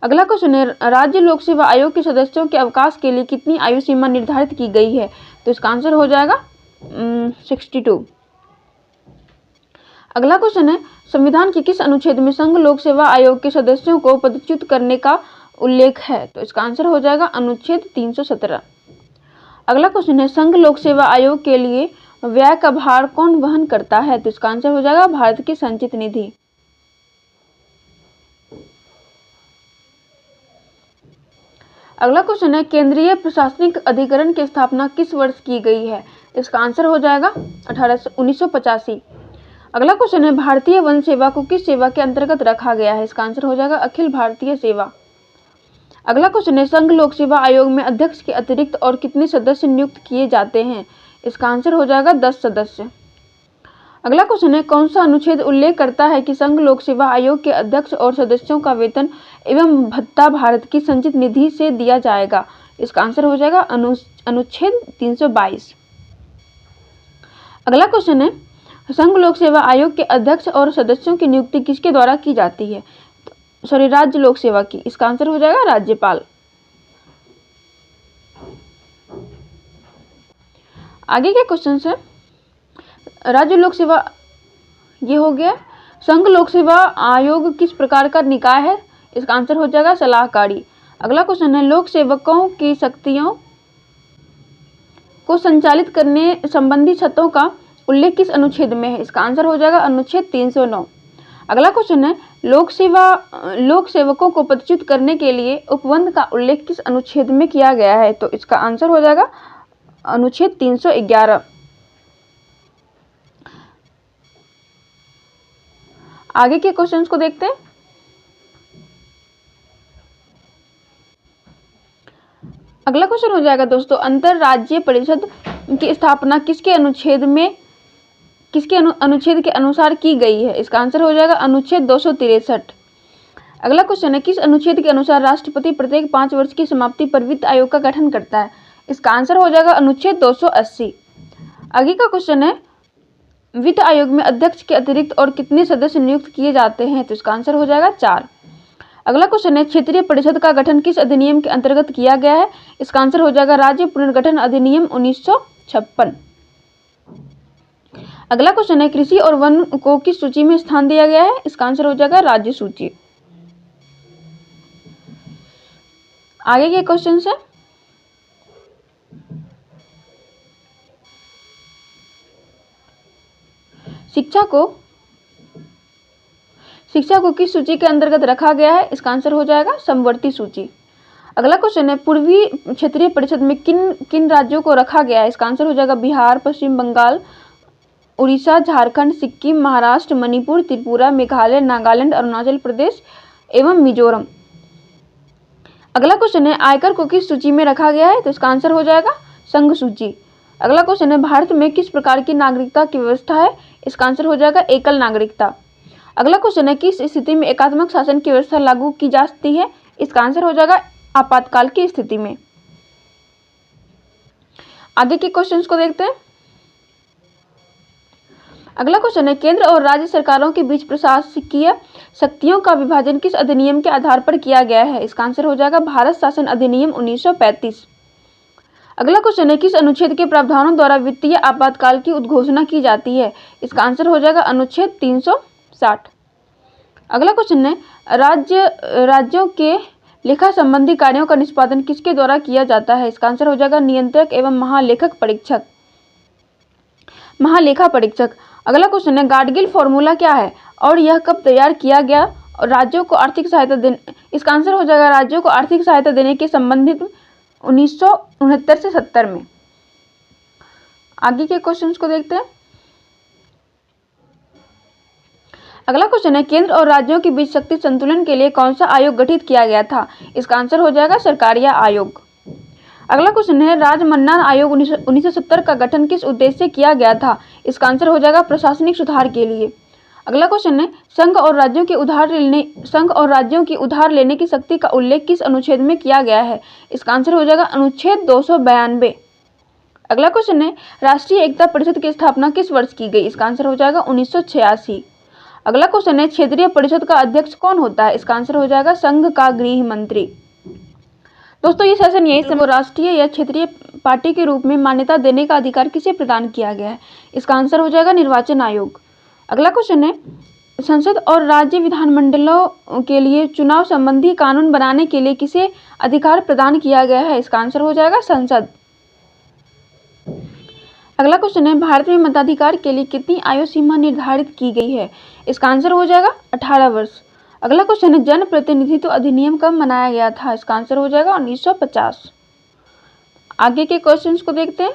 अगला क्वेश्चन है, राज्य लोक सेवा आयोग के सदस्यों के अवकाश के लिए कितनी आयु सीमा निर्धारित की गई है? तो इसका आंसर हो जाएगा 62। अगला क्वेश्चन है, संविधान के किस अनुच्छेद में संघ लोक सेवा आयोग के सदस्यों को पदच्युत करने का उल्लेख है? तो इसका आंसर हो जाएगा अनुच्छेद 317। अगला क्वेश्चन है, संघ लोक सेवा आयोग के लिए व्यय का भार कौन वहन करता है? तो इसका आंसर हो जाएगा भारत की संचित निधि। अगला क्वेश्चन है, केंद्रीय प्रशासनिक अधिकरण की स्थापना किस वर्ष की गई है? इसका आंसर हो जाएगा 1985। अगला क्वेश्चन है, भारतीय वन सेवा को किस सेवा के अंतर्गत रखा गया है? इसका आंसर हो जाएगा अखिल भारतीय सेवा। अगला क्वेश्चन है, संघ लोक सेवा आयोग में अध्यक्ष के अतिरिक्त और कितने सदस्य नियुक्त किए जाते हैं? इसका आंसर हो जाएगा 10 सदस्य। अगला क्वेश्चन है, कौन सा अनुच्छेद उल्लेख करता है कि संघ लोक सेवा आयोग के अध्यक्ष और सदस्यों का वेतन एवं भत्ता भारत की संचित निधि से दिया जाएगा? इसका आंसर हो जाएगा अनुच्छेद 322। अगला क्वेश्चन है, संघ लोक सेवा आयोग के अध्यक्ष और सदस्यों की नियुक्ति किसके द्वारा की जाती है? राज्य लोक सेवा की। इसका आंसर हो जाएगा राज्यपाल। आगे के क्वेश्चन है, राज्य लोक सेवा ये हो गया। संघ लोक सेवा आयोग किस प्रकार का निकाय है? इसका आंसर हो जाएगा सलाहकारी। अगला क्वेश्चन है, लोक सेवकों की शक्तियों को संचालित करने संबंधी छतों का उल्लेख किस अनुच्छेद में है? इसका आंसर हो जाएगा अनुच्छेद 309। अगला क्वेश्चन है, लोक सेवकों को प्रतिष्ठित करने के लिए उपबंध का उल्लेख किस अनुच्छेद में किया गया है? तो इसका आंसर हो जाएगा अनुच्छेद 311। आगे के क्वेश्चंस को देखते हैं। अगला क्वेश्चन हो जाएगा दोस्तों, अंतरराज्यीय परिषद की स्थापना किसके अनुच्छेद के अनुसार की गई है? इसका आंसर हो जाएगा अनुच्छेद 263। अगला क्वेश्चन है, किस अनुच्छेद के अनुसार राष्ट्रपति प्रत्येक 5 वर्ष की समाप्ति पर वित्त आयोग का गठन करता है? इसका आंसर हो जाएगा अनुच्छेद 280। आगे का क्वेश्चन है, वित्त आयोग में अध्यक्ष के अतिरिक्त और कितने सदस्य नियुक्त किए जाते हैं? तो इसका आंसर हो जाएगा 4। अगला क्वेश्चन है, क्षेत्रीय परिषद का गठन किस अधिनियम के अंतर्गत किया गया है? इसका आंसर हो जाएगा राज्य पुनर्गठन अधिनियम 1956। अगला क्वेश्चन है, कृषि और वन को किस सूची में स्थान दिया गया है? इसका आंसर हो जाएगा राज्य सूची। आगे के क्वेश्चन है, शिक्षा को किस सूची के अंतर्गत रखा गया है? इसका आंसर हो जाएगा समवर्ती सूची। अगला क्वेश्चन है, पूर्वी क्षेत्रीय परिषद में किन राज्यों को रखा गया है? इसका आंसर हो जाएगा बिहार, पश्चिम बंगाल, उड़ीसा, झारखंड, सिक्किम, महाराष्ट्र, मणिपुर, त्रिपुरा, मेघालय, नागालैंड, अरुणाचल प्रदेश एवं मिजोरम। अगला क्वेश्चन है, आयकर को किस सूची में रखा गया है? तो इसका आंसर हो जाएगा संघ सूची। अगला क्वेश्चन है, भारत में किस प्रकार की नागरिकता की व्यवस्था है? इसका आंसर हो जाएगा एकल नागरिकता। अगला क्वेश्चन है, किस स्थिति में एकात्मक शासन की व्यवस्था लागू की जा सकती है? इसका आंसर हो जाएगा आपातकाल की स्थिति में। आगे के क्वेश्चंस को देखते हैं। अगला क्वेश्चन है, केंद्र और राज्य सरकारों के बीच प्रशासकीय शक्तियों का विभाजन किस अधिनियम के आधार पर किया गया है? इसका आंसर हो जाएगा भारत शासन अधिनियम 1935। अगला क्वेश्चन है, किस अनुच्छेद के प्रावधानों द्वारा वित्तीय आपातकाल की उद्घोषणा की जाती है? इसका आंसर हो जाएगा अनुच्छेद 360। अगला क्वेश्चन है, राज्यों के लेखा संबंधी कार्यों का निष्पादन किसके द्वारा किया जाता है? इसका आंसर हो जाएगा नियंत्रक एवं महालेखा परीक्षक। अगला क्वेश्चन है, गाडगिल फॉर्मूला क्या है और यह कब तैयार किया गया और राज्यों को आर्थिक सहायता देने? इसका आंसर हो जाएगा राज्यों को आर्थिक सहायता देने के संबंधित 1969 से 70 में। आगे के क्वेश्चंस को देखते हैं। अगला क्वेश्चन है, केंद्र और राज्यों के बीच शक्ति संतुलन के लिए कौन सा आयोग गठित किया गया था? इसका आंसर हो जाएगा सरकारिया आयोग। अगला क्वेश्चन है, राजमन्ना आयोग 1970 का गठन किस उद्देश्य से किया गया था? इसका आंसर हो जाएगा प्रशासनिक सुधार के लिए। अगला क्वेश्चन है, संघ और राज्यों की उधार लेने की शक्ति का उल्लेख किस अनुच्छेद में किया गया है? इसका आंसर हो जाएगा अनुच्छेद 292। अगला क्वेश्चन है, राष्ट्रीय एकता परिषद की स्थापना किस वर्ष की गई? इसका आंसर हो जाएगा 1986। अगला क्वेश्चन है, क्षेत्रीय परिषद का अध्यक्ष कौन होता है? इसका आंसर हो जाएगा संघ का गृह मंत्री। दोस्तों ये सेशन यही सब राष्ट्रीय या क्षेत्रीय पार्टी के रूप में मान्यता देने का अधिकार किसे प्रदान किया गया है? इसका आंसर हो जाएगा निर्वाचन आयोग। अगला क्वेश्चन है, संसद और राज्य विधानमंडलों के लिए चुनाव संबंधी कानून बनाने के लिए किसे अधिकार प्रदान किया गया है? इसका आंसर हो जाएगा संसद। अगला क्वेश्चन है, भारत में मताधिकार के लिए कितनी आयु सीमा निर्धारित की गई है? इसका आंसर हो जाएगा 18 वर्ष। अगला क्वेश्चन है, जन प्रतिनिधित्व अधिनियम कब बनाया गया था? इसका आंसर हो जाएगा 1950। आगे के क्वेश्चंस को देखते हैं।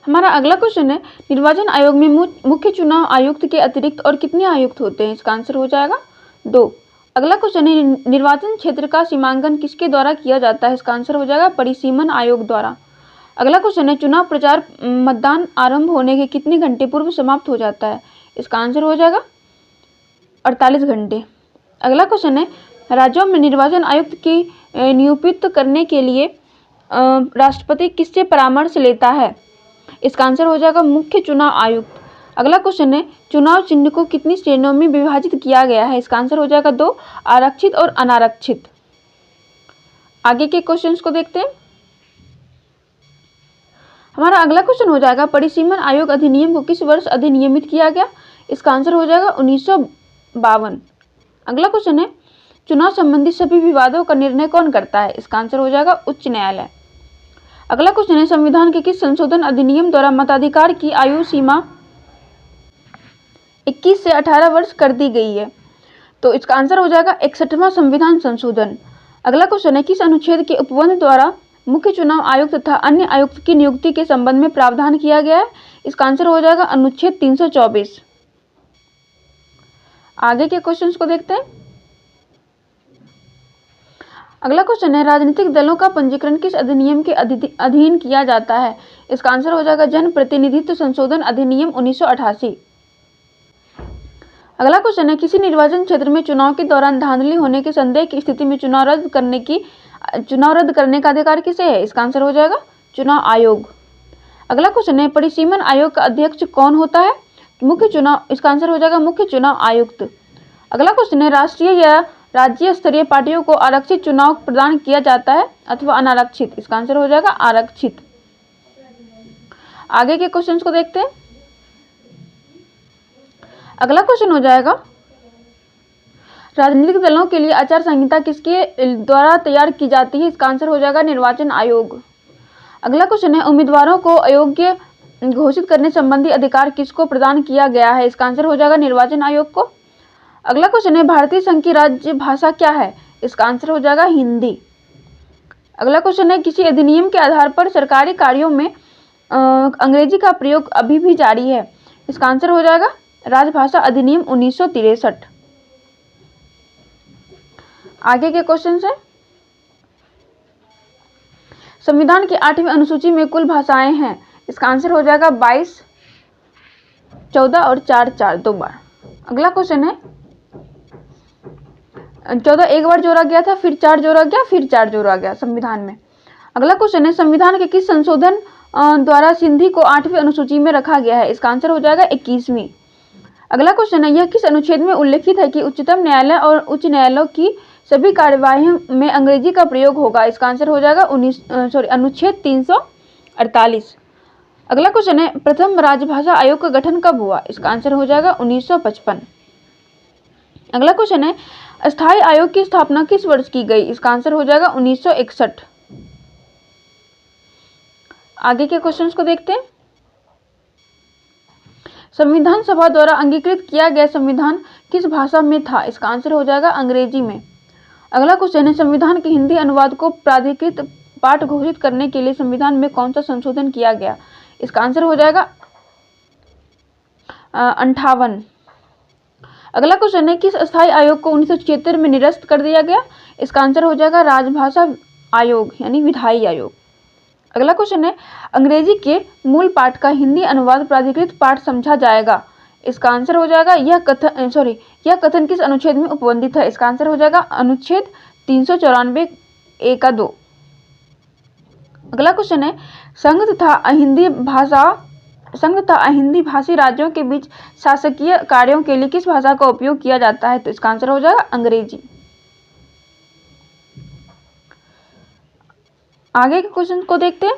हमारा अगला क्वेश्चन है, निर्वाचन आयोग में मुख्य चुनाव आयुक्त के अतिरिक्त और कितने आयुक्त होते हैं? इसका आंसर हो जाएगा 2। अगला क्वेश्चन है, निर्वाचन क्षेत्र का सीमांकन किसके द्वारा किया जाता है? इसका आंसर हो जाएगा परिसीमन आयोग द्वारा। अगला क्वेश्चन है, चुनाव प्रचार मतदान आरंभ होने के कितने घंटे पूर्व समाप्त हो जाता है? इसका आंसर हो जाएगा 48 घंटे। अगला क्वेश्चन है, राज्यों में निर्वाचन आयुक्त की नियुक्त करने के लिए राष्ट्रपति किससे परामर्श लेता है? इसका आंसर हो जाएगा मुख्य चुनाव आयुक्त। अगला क्वेश्चन है, चुनाव चिन्ह को कितनी श्रेणियों में विभाजित किया गया है? इसका आंसर हो जाएगा 2, आरक्षित और अनारक्षित। आगे के क्वेश्चंस को देखते हैं। हमारा अगला क्वेश्चन हो जाएगा, परिसीमन आयोग अधिनियम को किस वर्ष अधिनियमित किया गया? इसका आंसर हो जाएगा 1952। अगला क्वेश्चन है, चुनाव संबंधी सभी विवादों का निर्णय कौन करता है? इसका आंसर हो जाएगा उच्च न्यायालय। अगला क्वेश्चन है, संविधान के किस संशोधन अधिनियम द्वारा मताधिकार की आयु सीमा 21 से 18 वर्ष कर दी गई है? तो इसका आंसर हो जाएगा 61वां संविधान संशोधन। अगला क्वेश्चन है, किस अनुच्छेद के उपबंध द्वारा मुख्य चुनाव आयुक्त तथा अन्य आयुक्त की नियुक्ति के संबंध में प्रावधान किया गया है? इसका आंसर हो जाएगा अनुच्छेद 324। आगे के क्वेश्चंस को देखते हैं। अगला क्वेश्चन है, राजनीतिक दलों का पंजीकरण किस अधिनियम के अधीन किया जाता है? इसका आंसर हो जाएगा जन प्रतिनिधित्व संशोधन अधिनियम 1988। अगला क्वेश्चन है, किसी निर्वाचन क्षेत्र में चुनाव के दौरान धांधली होने के संदेह की स्थिति में चुनाव रद्द करने का अधिकार किसे है? इसका आंसर हो जाएगा चुनाव आयोग। अगला क्वेश्चन है, परिसीमन आयोग का अध्यक्ष कौन होता है? इसका आंसर हो जाएगा मुख्य चुनाव आयुक्त। अगला क्वेश्चन है, राष्ट्रीय या राज्य स्तरीय पार्टियों को आरक्षित चुनाव प्रदान किया जाता है अथवा अनारक्षित? इसका आंसर हो जाएगा आरक्षित। आगे के क्वेश्चंस को देखते हैं। अगला क्वेश्चन हो जाएगा, राजनीतिक दलों के लिए आचार संहिता किसके द्वारा तैयार की जाती है? इसका आंसर हो जाएगा निर्वाचन आयोग। अगला क्वेश्चन है, उम्मीदवारों को अयोग्य घोषित करने संबंधी अधिकार किसको प्रदान किया गया है? इसका आंसर हो जाएगा निर्वाचन आयोग को। अगला क्वेश्चन है, भारतीय संघ की राज्य भाषा क्या है? इसका आंसर हो जाएगा हिंदी। अगला क्वेश्चन है, किसी अधिनियम के आधार पर सरकारी कार्यों में अंग्रेजी का प्रयोग अभी भी जारी है? इसका आंसर हो जाएगा राजभाषा अधिनियम 1963। आगे के क्वेश्चन है, संविधान की 8वीं अनुसूची में कुल भाषाएं हैं? इसका आंसर हो जाएगा 22, 14 और 4 दो बार। अगला क्वेश्चन है, 14 एक बार जोड़ा गया था, फिर 4 जोड़ा गया, फिर 4 जोड़ा गया संविधान में। अगला क्वेश्चन है, संविधान के किस संशोधन द्वारा सिंधी को 8वीं अनुसूची में रखा गया है? इसका आंसर हो जाएगा 21वीं। अगला क्वेश्चन है, यह किस अनुच्छेद में उल्लेखित है कि उच्चतम न्यायालय और उच्च न्यायालयों की सभी कार्यवाही में अंग्रेजी का प्रयोग होगा? इसका आंसर हो जाएगा अनुच्छेद 348। अगला क्वेश्चन है, प्रथम राजभाषा आयोग का गठन कब हुआ? इसका आंसर हो जाएगा 1955। अगला क्वेश्चन है, अस्थायी आयोग की स्थापना किस वर्ष की गई? इसका आंसर हो जाएगा 1961। आगे के क्वेश्चंस को देखते हैं। संविधान सभा द्वारा अंगीकृत किया गया संविधान किस भाषा में था? इसका आंसर हो जाएगा अंग्रेजी में। अगला क्वेश्चन है, संविधान के हिंदी अनुवाद को प्राधिकृत पाठ घोषित करने के लिए संविधान में कौन सा संशोधन किया गया? इसका आंसर हो जाएगा 58। अगला क्वेश्चन है, किस अस्थायी आयोग को 1976 में निरस्त कर दिया गया? इसका आंसर हो जाएगा राजभाषा आयोग यानी विधायी आयोग। अगला क्वेश्चन है, अंग्रेजी के मूल पाठ का हिंदी अनुवाद प्राधिकृत पाठ समझा जाएगा? इसका आंसर हो जाएगा यह कथन किस अनुच्छेद में उपबंधित है? इसका आंसर हो जाएगा अनुच्छेद 394 का 2। अगला क्वेश्चन है, संघ तथा अहिंदी भाषी राज्यों के बीच शासकीय कार्यों के लिए किस भाषा का उपयोग किया जाता है? तो इसका आंसर हो जाएगा अंग्रेजी। आगे के क्वेश्चन को देखते हैं।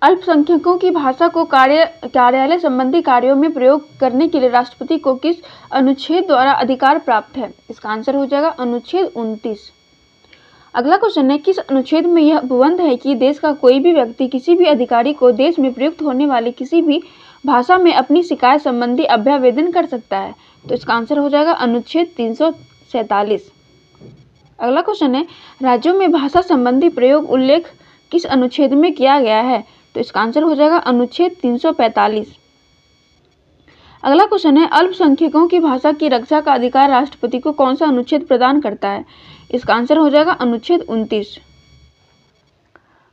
अल्पसंख्यकों की भाषा को कार्यालय संबंधी कार्यों में प्रयोग करने के लिए राष्ट्रपति को किस अनुच्छेद द्वारा अधिकार प्राप्त है? इसका आंसर हो जाएगा अनुच्छेद 29। अगला क्वेश्चन है, किस अनुच्छेद में यह उपबंध है कि देश का कोई भी व्यक्ति किसी भी अधिकारी को देश में प्रयुक्त होने वाली किसी भी भाषा में अपनी शिकायत संबंधी अभ्यावेदन कर सकता है? तो इसका आंसर हो जाएगा अनुच्छेद 347। अगला क्वेश्चन है, राज्यों में भाषा संबंधी प्रयोग उल्लेख किस अनुच्छेद में किया गया है? तो इसका आंसर हो जाएगा अनुच्छेद 345। अगला क्वेश्चन है, अल्पसंख्यकों की भाषा की रक्षा का अधिकार राष्ट्रपति को कौन सा अनुच्छेद प्रदान करता है? इसका आंसर हो जाएगा अनुच्छेद 29।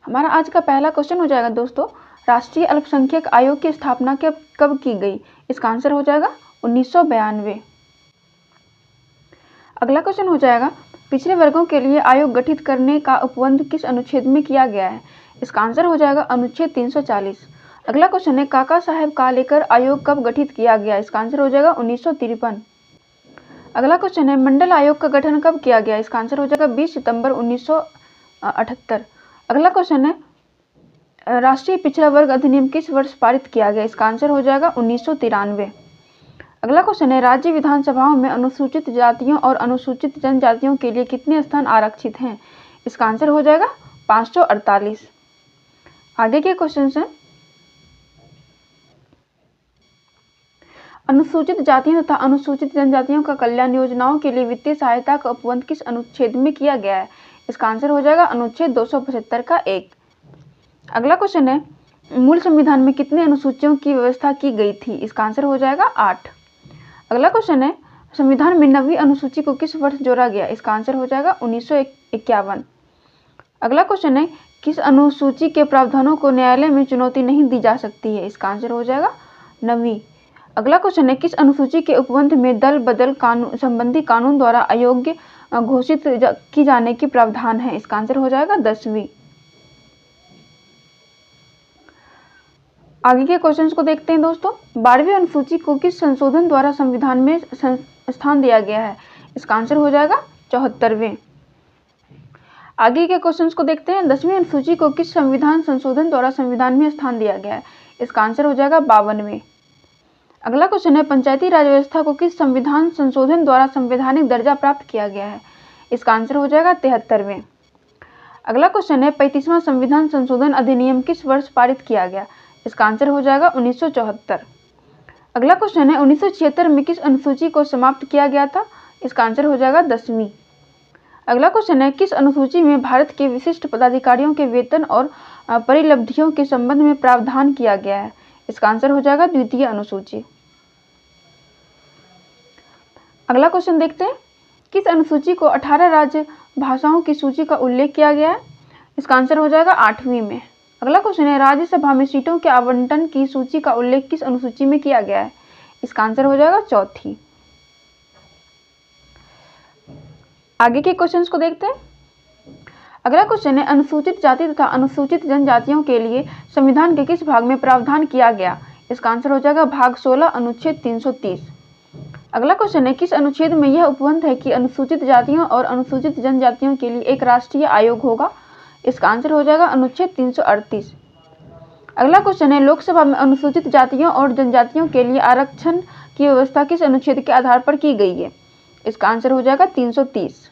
हमारा आज का पहला क्वेश्चन हो जाएगा दोस्तों, राष्ट्रीय अल्पसंख्यक आयोग की स्थापना कब की गई? इसका आंसर हो जाएगा 1992। अगला क्वेश्चन हो जाएगा, पिछड़े वर्गों के लिए आयोग गठित करने का उपबंध किस अनुच्छेद में किया गया है? इसका आंसर हो जाएगा अनुच्छेद 340। अगला क्वेश्चन है, काका साहेब का लेकर आयोग कब गठित किया गया? इसका आंसर हो जाएगा 1953। अगला क्वेश्चन है, मंडल आयोग का गठन कब किया गया? इसका आंसर हो जाएगा 20 सितंबर 1978। अगला क्वेश्चन है, राष्ट्रीय पिछड़ा वर्ग अधिनियम किस वर्ष पारित किया गया? इसका आंसर हो जाएगा 1993। अगला क्वेश्चन है, राज्य विधानसभाओं में अनुसूचित जातियों और अनुसूचित जनजातियों के लिए कितने स्थान आरक्षित हैं? इसका आंसर हो जाएगा 548। आगे के क्वेश्चन हैं, अनुसूचित जातियों तथा अनुसूचित जनजातियों का कल्याण योजनाओं के लिए वित्तीय सहायता का उपबंध किस अनुच्छेद में किया गया है? इसका आंसर हो जाएगा अनुच्छेद 275 का 1। अगला क्वेश्चन है, मूल संविधान में कितने अनुसूचियों की व्यवस्था की गई थी? इसका आंसर हो जाएगा 8। अगला क्वेश्चन है, संविधान में 9वीं अनुसूची को किस वर्ष जोड़ा गया? इसका आंसर हो जाएगा 1951। अगला क्वेश्चन है, किस अनुसूची के प्रावधानों को न्यायालय में चुनौती नहीं दी जा सकती है? इसका आंसर हो जाएगा 9वीं। अगला क्वेश्चन है, किस अनुसूची के उपबंध में दल बदल कानून संबंधी कानून द्वारा अयोग्य घोषित की जाने की प्रावधान है? इसका आंसर हो जाएगा 10वीं। आगे के क्वेश्चंस को देखते हैं दोस्तों, 12वीं अनुसूची को किस संशोधन द्वारा संविधान में स्थान दिया गया है? इसका आंसर हो जाएगा 74वें। आगे के क्वेश्चंस को देखते हैं, 10वीं अनुसूची को किस संविधान संशोधन द्वारा संविधान में स्थान दिया गया है? इसका आंसर हो जाएगा 52वें। अगला क्वेश्चन है, पंचायती राज व्यवस्था को किस संविधान संशोधन द्वारा संवैधानिक दर्जा प्राप्त किया गया है? इसका आंसर हो जाएगा 73वें। अगला क्वेश्चन है, 35वां संविधान संशोधन अधिनियम किस वर्ष पारित किया गया? इसका आंसर हो जाएगा 1974। अगला क्वेश्चन है, 1976 में किस अनुसूची को समाप्त किया गया था? इसका आंसर हो जाएगा 10वीं। अगला क्वेश्चन है, किस अनुसूची में भारत के विशिष्ट पदाधिकारियों के वेतन और परिलब्धियों के संबंध में प्रावधान किया गया है? इसका आंसर हो जाएगा 2वीं अनुसूची। अगला क्वेश्चन देखते हैं, किस अनुसूची को 18 राज्य भाषाओं की सूची का उल्लेख किया गया है? इसका आंसर हो जाएगा 8वीं में। अगला क्वेश्चन है, राज्यसभा में सीटों के आवंटन की सूची का उल्लेख किस अनुसूची में किया गया है? इसका आंसर हो जाएगा 4थी। आगे के क्वेश्चंस को देखते हैं। अगला क्वेश्चन है, अनुसूचित जाति तथा अनुसूचित जनजातियों के लिए संविधान के किस भाग में प्रावधान किया गया? इसका आंसर हो जाएगा भाग 16 अनुच्छेद 330। अगला क्वेश्चन है, किस अनुच्छेद में यह उपबंध है कि अनुसूचित जातियों और अनुसूचित जनजातियों के लिए एक राष्ट्रीय आयोग होगा? इसका आंसर हो जाएगा अनुच्छेद 338। अगला क्वेश्चन है, लोकसभा में अनुसूचित जातियों और जनजातियों के लिए आरक्षण की व्यवस्था किस अनुच्छेद के आधार पर की गई है? इसका आंसर हो जाएगा 330।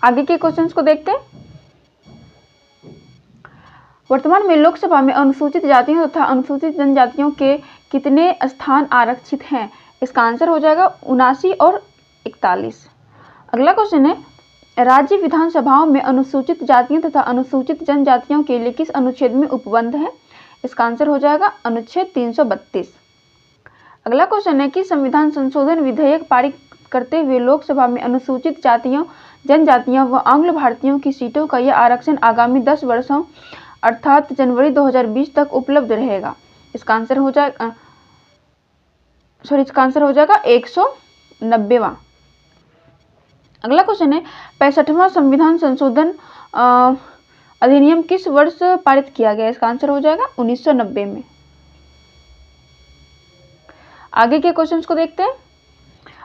आगे के क्वेश्चंस को देखते हैं। वर्तमान में लोकसभा में अनुसूचित जातियों तथा अनुसूचित जनजातियों के कितने स्थान आरक्षित हैं? इसका आंसर हो जाएगा 79 और 41। अगला क्वेश्चन है, राज्य विधानसभाओं में अनुसूचित जातियों तथा अनुसूचित जनजातियों के लिए किस अनुच्छेद में उपबंध है? इसका आंसर हो जाएगा अनुच्छेद 332। अगला क्वेश्चन है कि संविधान संशोधन विधेयक पारित करते हुए लोकसभा में अनुसूचित जातियों, जनजातियों व आंग्ल भारतीयों की सीटों का यह आरक्षण आगामी 10 वर्षों अर्थात जनवरी 2020 तक उपलब्ध रहेगा। इसका आंसर हो जाएगा इसका आंसर हो जाएगा 190वां। अगला क्वेश्चन है, 65वां संविधान संशोधन अधिनियम किस वर्ष पारित किया गया? इसका आंसर हो जाएगा 1990 में। आगे के क्वेश्चंस को देखते हैं।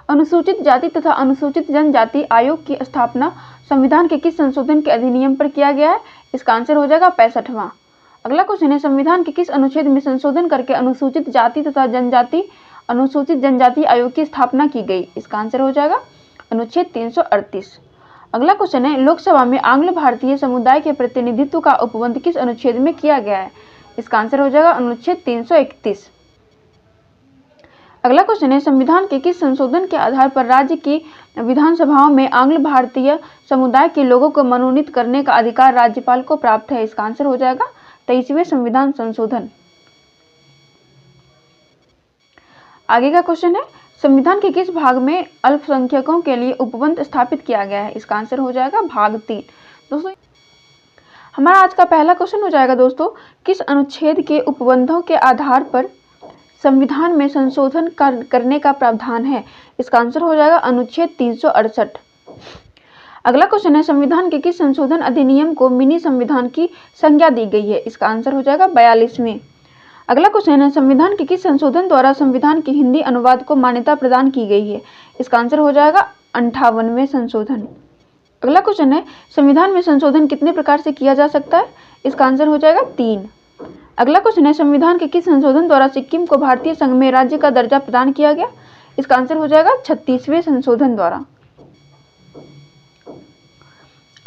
अनुसूचित जाति तथा अनुसूचित जनजाति आयोग की स्थापना संविधान के किस संशोधन के अधिनियम पर किया गया है? इसका आंसर हो जाएगा 65वां। अगला क्वेश्चन है, संविधान के किस अनुच्छेद में संशोधन करके अनुसूचित जाति तथा अनुसूचित जनजाति आयोग की स्थापना की गई? इसका आंसर हो जाएगा अनुच्छेद 338। अगला क्वेश्चन है, लोकसभा में आंग्ल भारतीय समुदाय के प्रतिनिधित्व का उपबंध किस अनुच्छेद में किया गया है? इसका आंसर हो जाएगा अनुच्छेद 331। अगला क्वेश्चन है, संविधान के किस संशोधन के आधार पर राज्य की विधानसभाओं में आंग्ल भारतीय समुदाय के लोगों को मनोनीत करने का अधिकार राज्यपाल को प्राप्त है? इसका आंसर हो जाएगा 23वें संविधान संशोधन। आगे का क्वेश्चन है, संविधान के किस भाग में अल्पसंख्यकों के लिए उपबंध स्थापित किया गया है? इसका आंसर हो जाएगा भाग 3। दोस्तों हमारा आज का पहला क्वेश्चन हो जाएगा दोस्तों, किस अनुच्छेद के उपबंधों के आधार पर संविधान में संशोधन करने का प्रावधान है? इसका आंसर हो जाएगा अनुच्छेद 368। अगला क्वेश्चन है, संविधान के किस संशोधन अधिनियम को मिनी संविधान की संज्ञा दी गई है? इसका आंसर हो जाएगा 42वें। अगला क्वेश्चन है, संविधान के किस संशोधन द्वारा संविधान के हिंदी अनुवाद को मान्यता प्रदान की गई है? इसका आंसर हो जाएगा 58वें संशोधन। अगला क्वेश्चन है, संविधान में संशोधन कितने प्रकार से किया जा सकता है? इसका आंसर हो जाएगा 3। अगला क्वेश्चन है, संविधान के किस संशोधन द्वारा सिक्किम को भारतीय संघ में राज्य का दर्जा प्रदान किया गया? इसका आंसर हो जाएगा 36वें संशोधन द्वारा।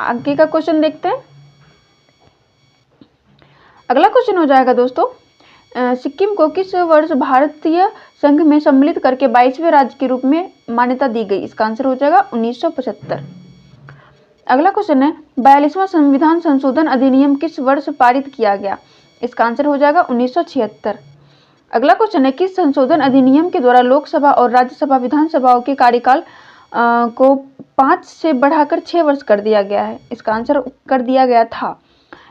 आगे का क्वेश्चन देखते हैं। अगला क्वेश्चन हो जाएगा दोस्तों, सिक्किम को किस वर्ष भारतीय संघ में सम्मिलित करके 22वें राज्य के रूप में मान्यता दी गई? इसका आंसर हो जाएगा 1975। अगला क्वेश्चन है, 42वां संविधान संशोधन अधिनियम किस वर्ष पारित किया गया? इसका आंसर हो जाएगा 1976। अगला क्वेश्चन है, किस संशोधन अधिनियम के द्वारा लोकसभा और राज्यसभा विधानसभाओं के कार्यकाल को 5 से बढ़ाकर 6 वर्ष कर दिया गया है? इसका आंसर कर दिया गया था।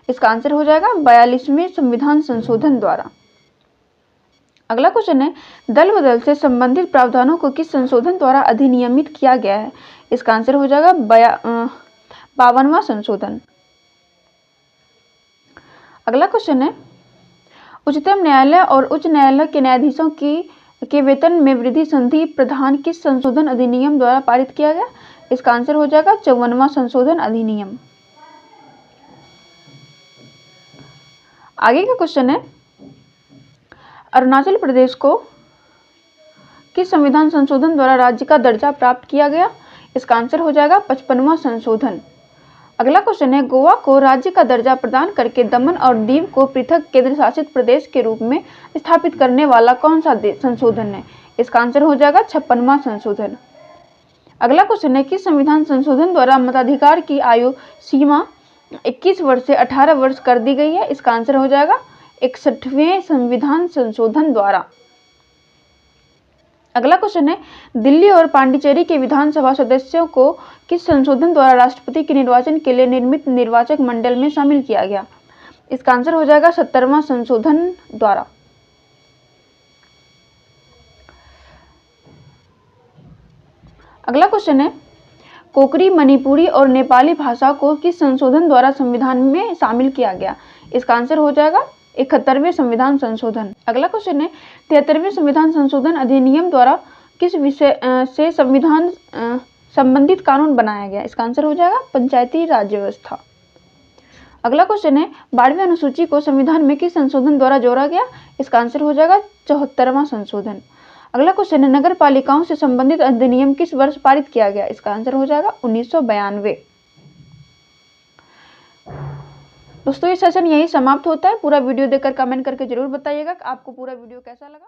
इसका आंसर हो जाएगा 42वें संविधान संशोधन द्वारा। अगला क्वेश्चन है, दल बदल से संबंधित प्रावधानों को किस संशोधन द्वारा अधिनियमित किया गया है? इसका आंसर हो जाएगा 52वां संशोधन। अगला क्वेश्चन है, उच्चतम न्यायालय और उच्च न्यायालय के न्यायाधीशों के वेतन में वृद्धि संधि प्रावधान किस संशोधन अधिनियम द्वारा पारित किया गया? इसका आंसर हो जाएगा 54वां संशोधन अधिनियम। आगे का क्वेश्चन है, अरुणाचल प्रदेश को किस संविधान संशोधन द्वारा राज्य का दर्जा प्राप्त किया गया? इसका आंसर हो जाएगा 55वां संशोधन। अगला क्वेश्चन है, गोवा को राज्य का दर्जा प्रदान करके दमन और दीव को पृथक केंद्र शासित प्रदेश के रूप में स्थापित करने वाला कौन सा संशोधन है? इसका आंसर हो जाएगा 56वां संशोधन। अगला क्वेश्चन है, किस संविधान संशोधन द्वारा मताधिकार की आयु सीमा 21 वर्ष से 18 वर्ष कर दी गई है? इसका आंसर हो जाएगा 61वें संविधान संशोधन द्वारा। अगला क्वेश्चन है, दिल्ली और पांडिचेरी के विधानसभा सदस्यों को किस संशोधन द्वारा राष्ट्रपति के निर्वाचन के लिए निर्मित निर्वाचक मंडल में शामिल किया गया? इसका आंसर हो जाएगा 70वां संशोधन द्वारा। अगला क्वेश्चन है, कोकरी, मणिपुरी और नेपाली भाषा को किस संशोधन द्वारा संविधान में शामिल किया गया? इसका आंसर हो जाएगा 71वें संविधान संशोधन। अगला क्वेश्चन है, 73वें संविधान संशोधन अधिनियम द्वारा किस विषय से संविधान संबंधित कानून बनाया गया? इसका आंसर हो जाएगा पंचायती राज व्यवस्था। अगला क्वेश्चन है, 12वीं अनुसूची को संविधान में किस संशोधन द्वारा जोड़ा गया? इसका आंसर हो जाएगा 74वां संशोधन। अगला क्वेश्चन है, नगर पालिकाओं से संबंधित अधिनियम किस वर्ष पारित किया गया? इसका आंसर हो जाएगा 1992। दोस्तों ये सेशन यही समाप्त होता है। पूरा वीडियो देखकर कमेंट करके जरूर बताइएगा कि आपको पूरा वीडियो कैसा लगा।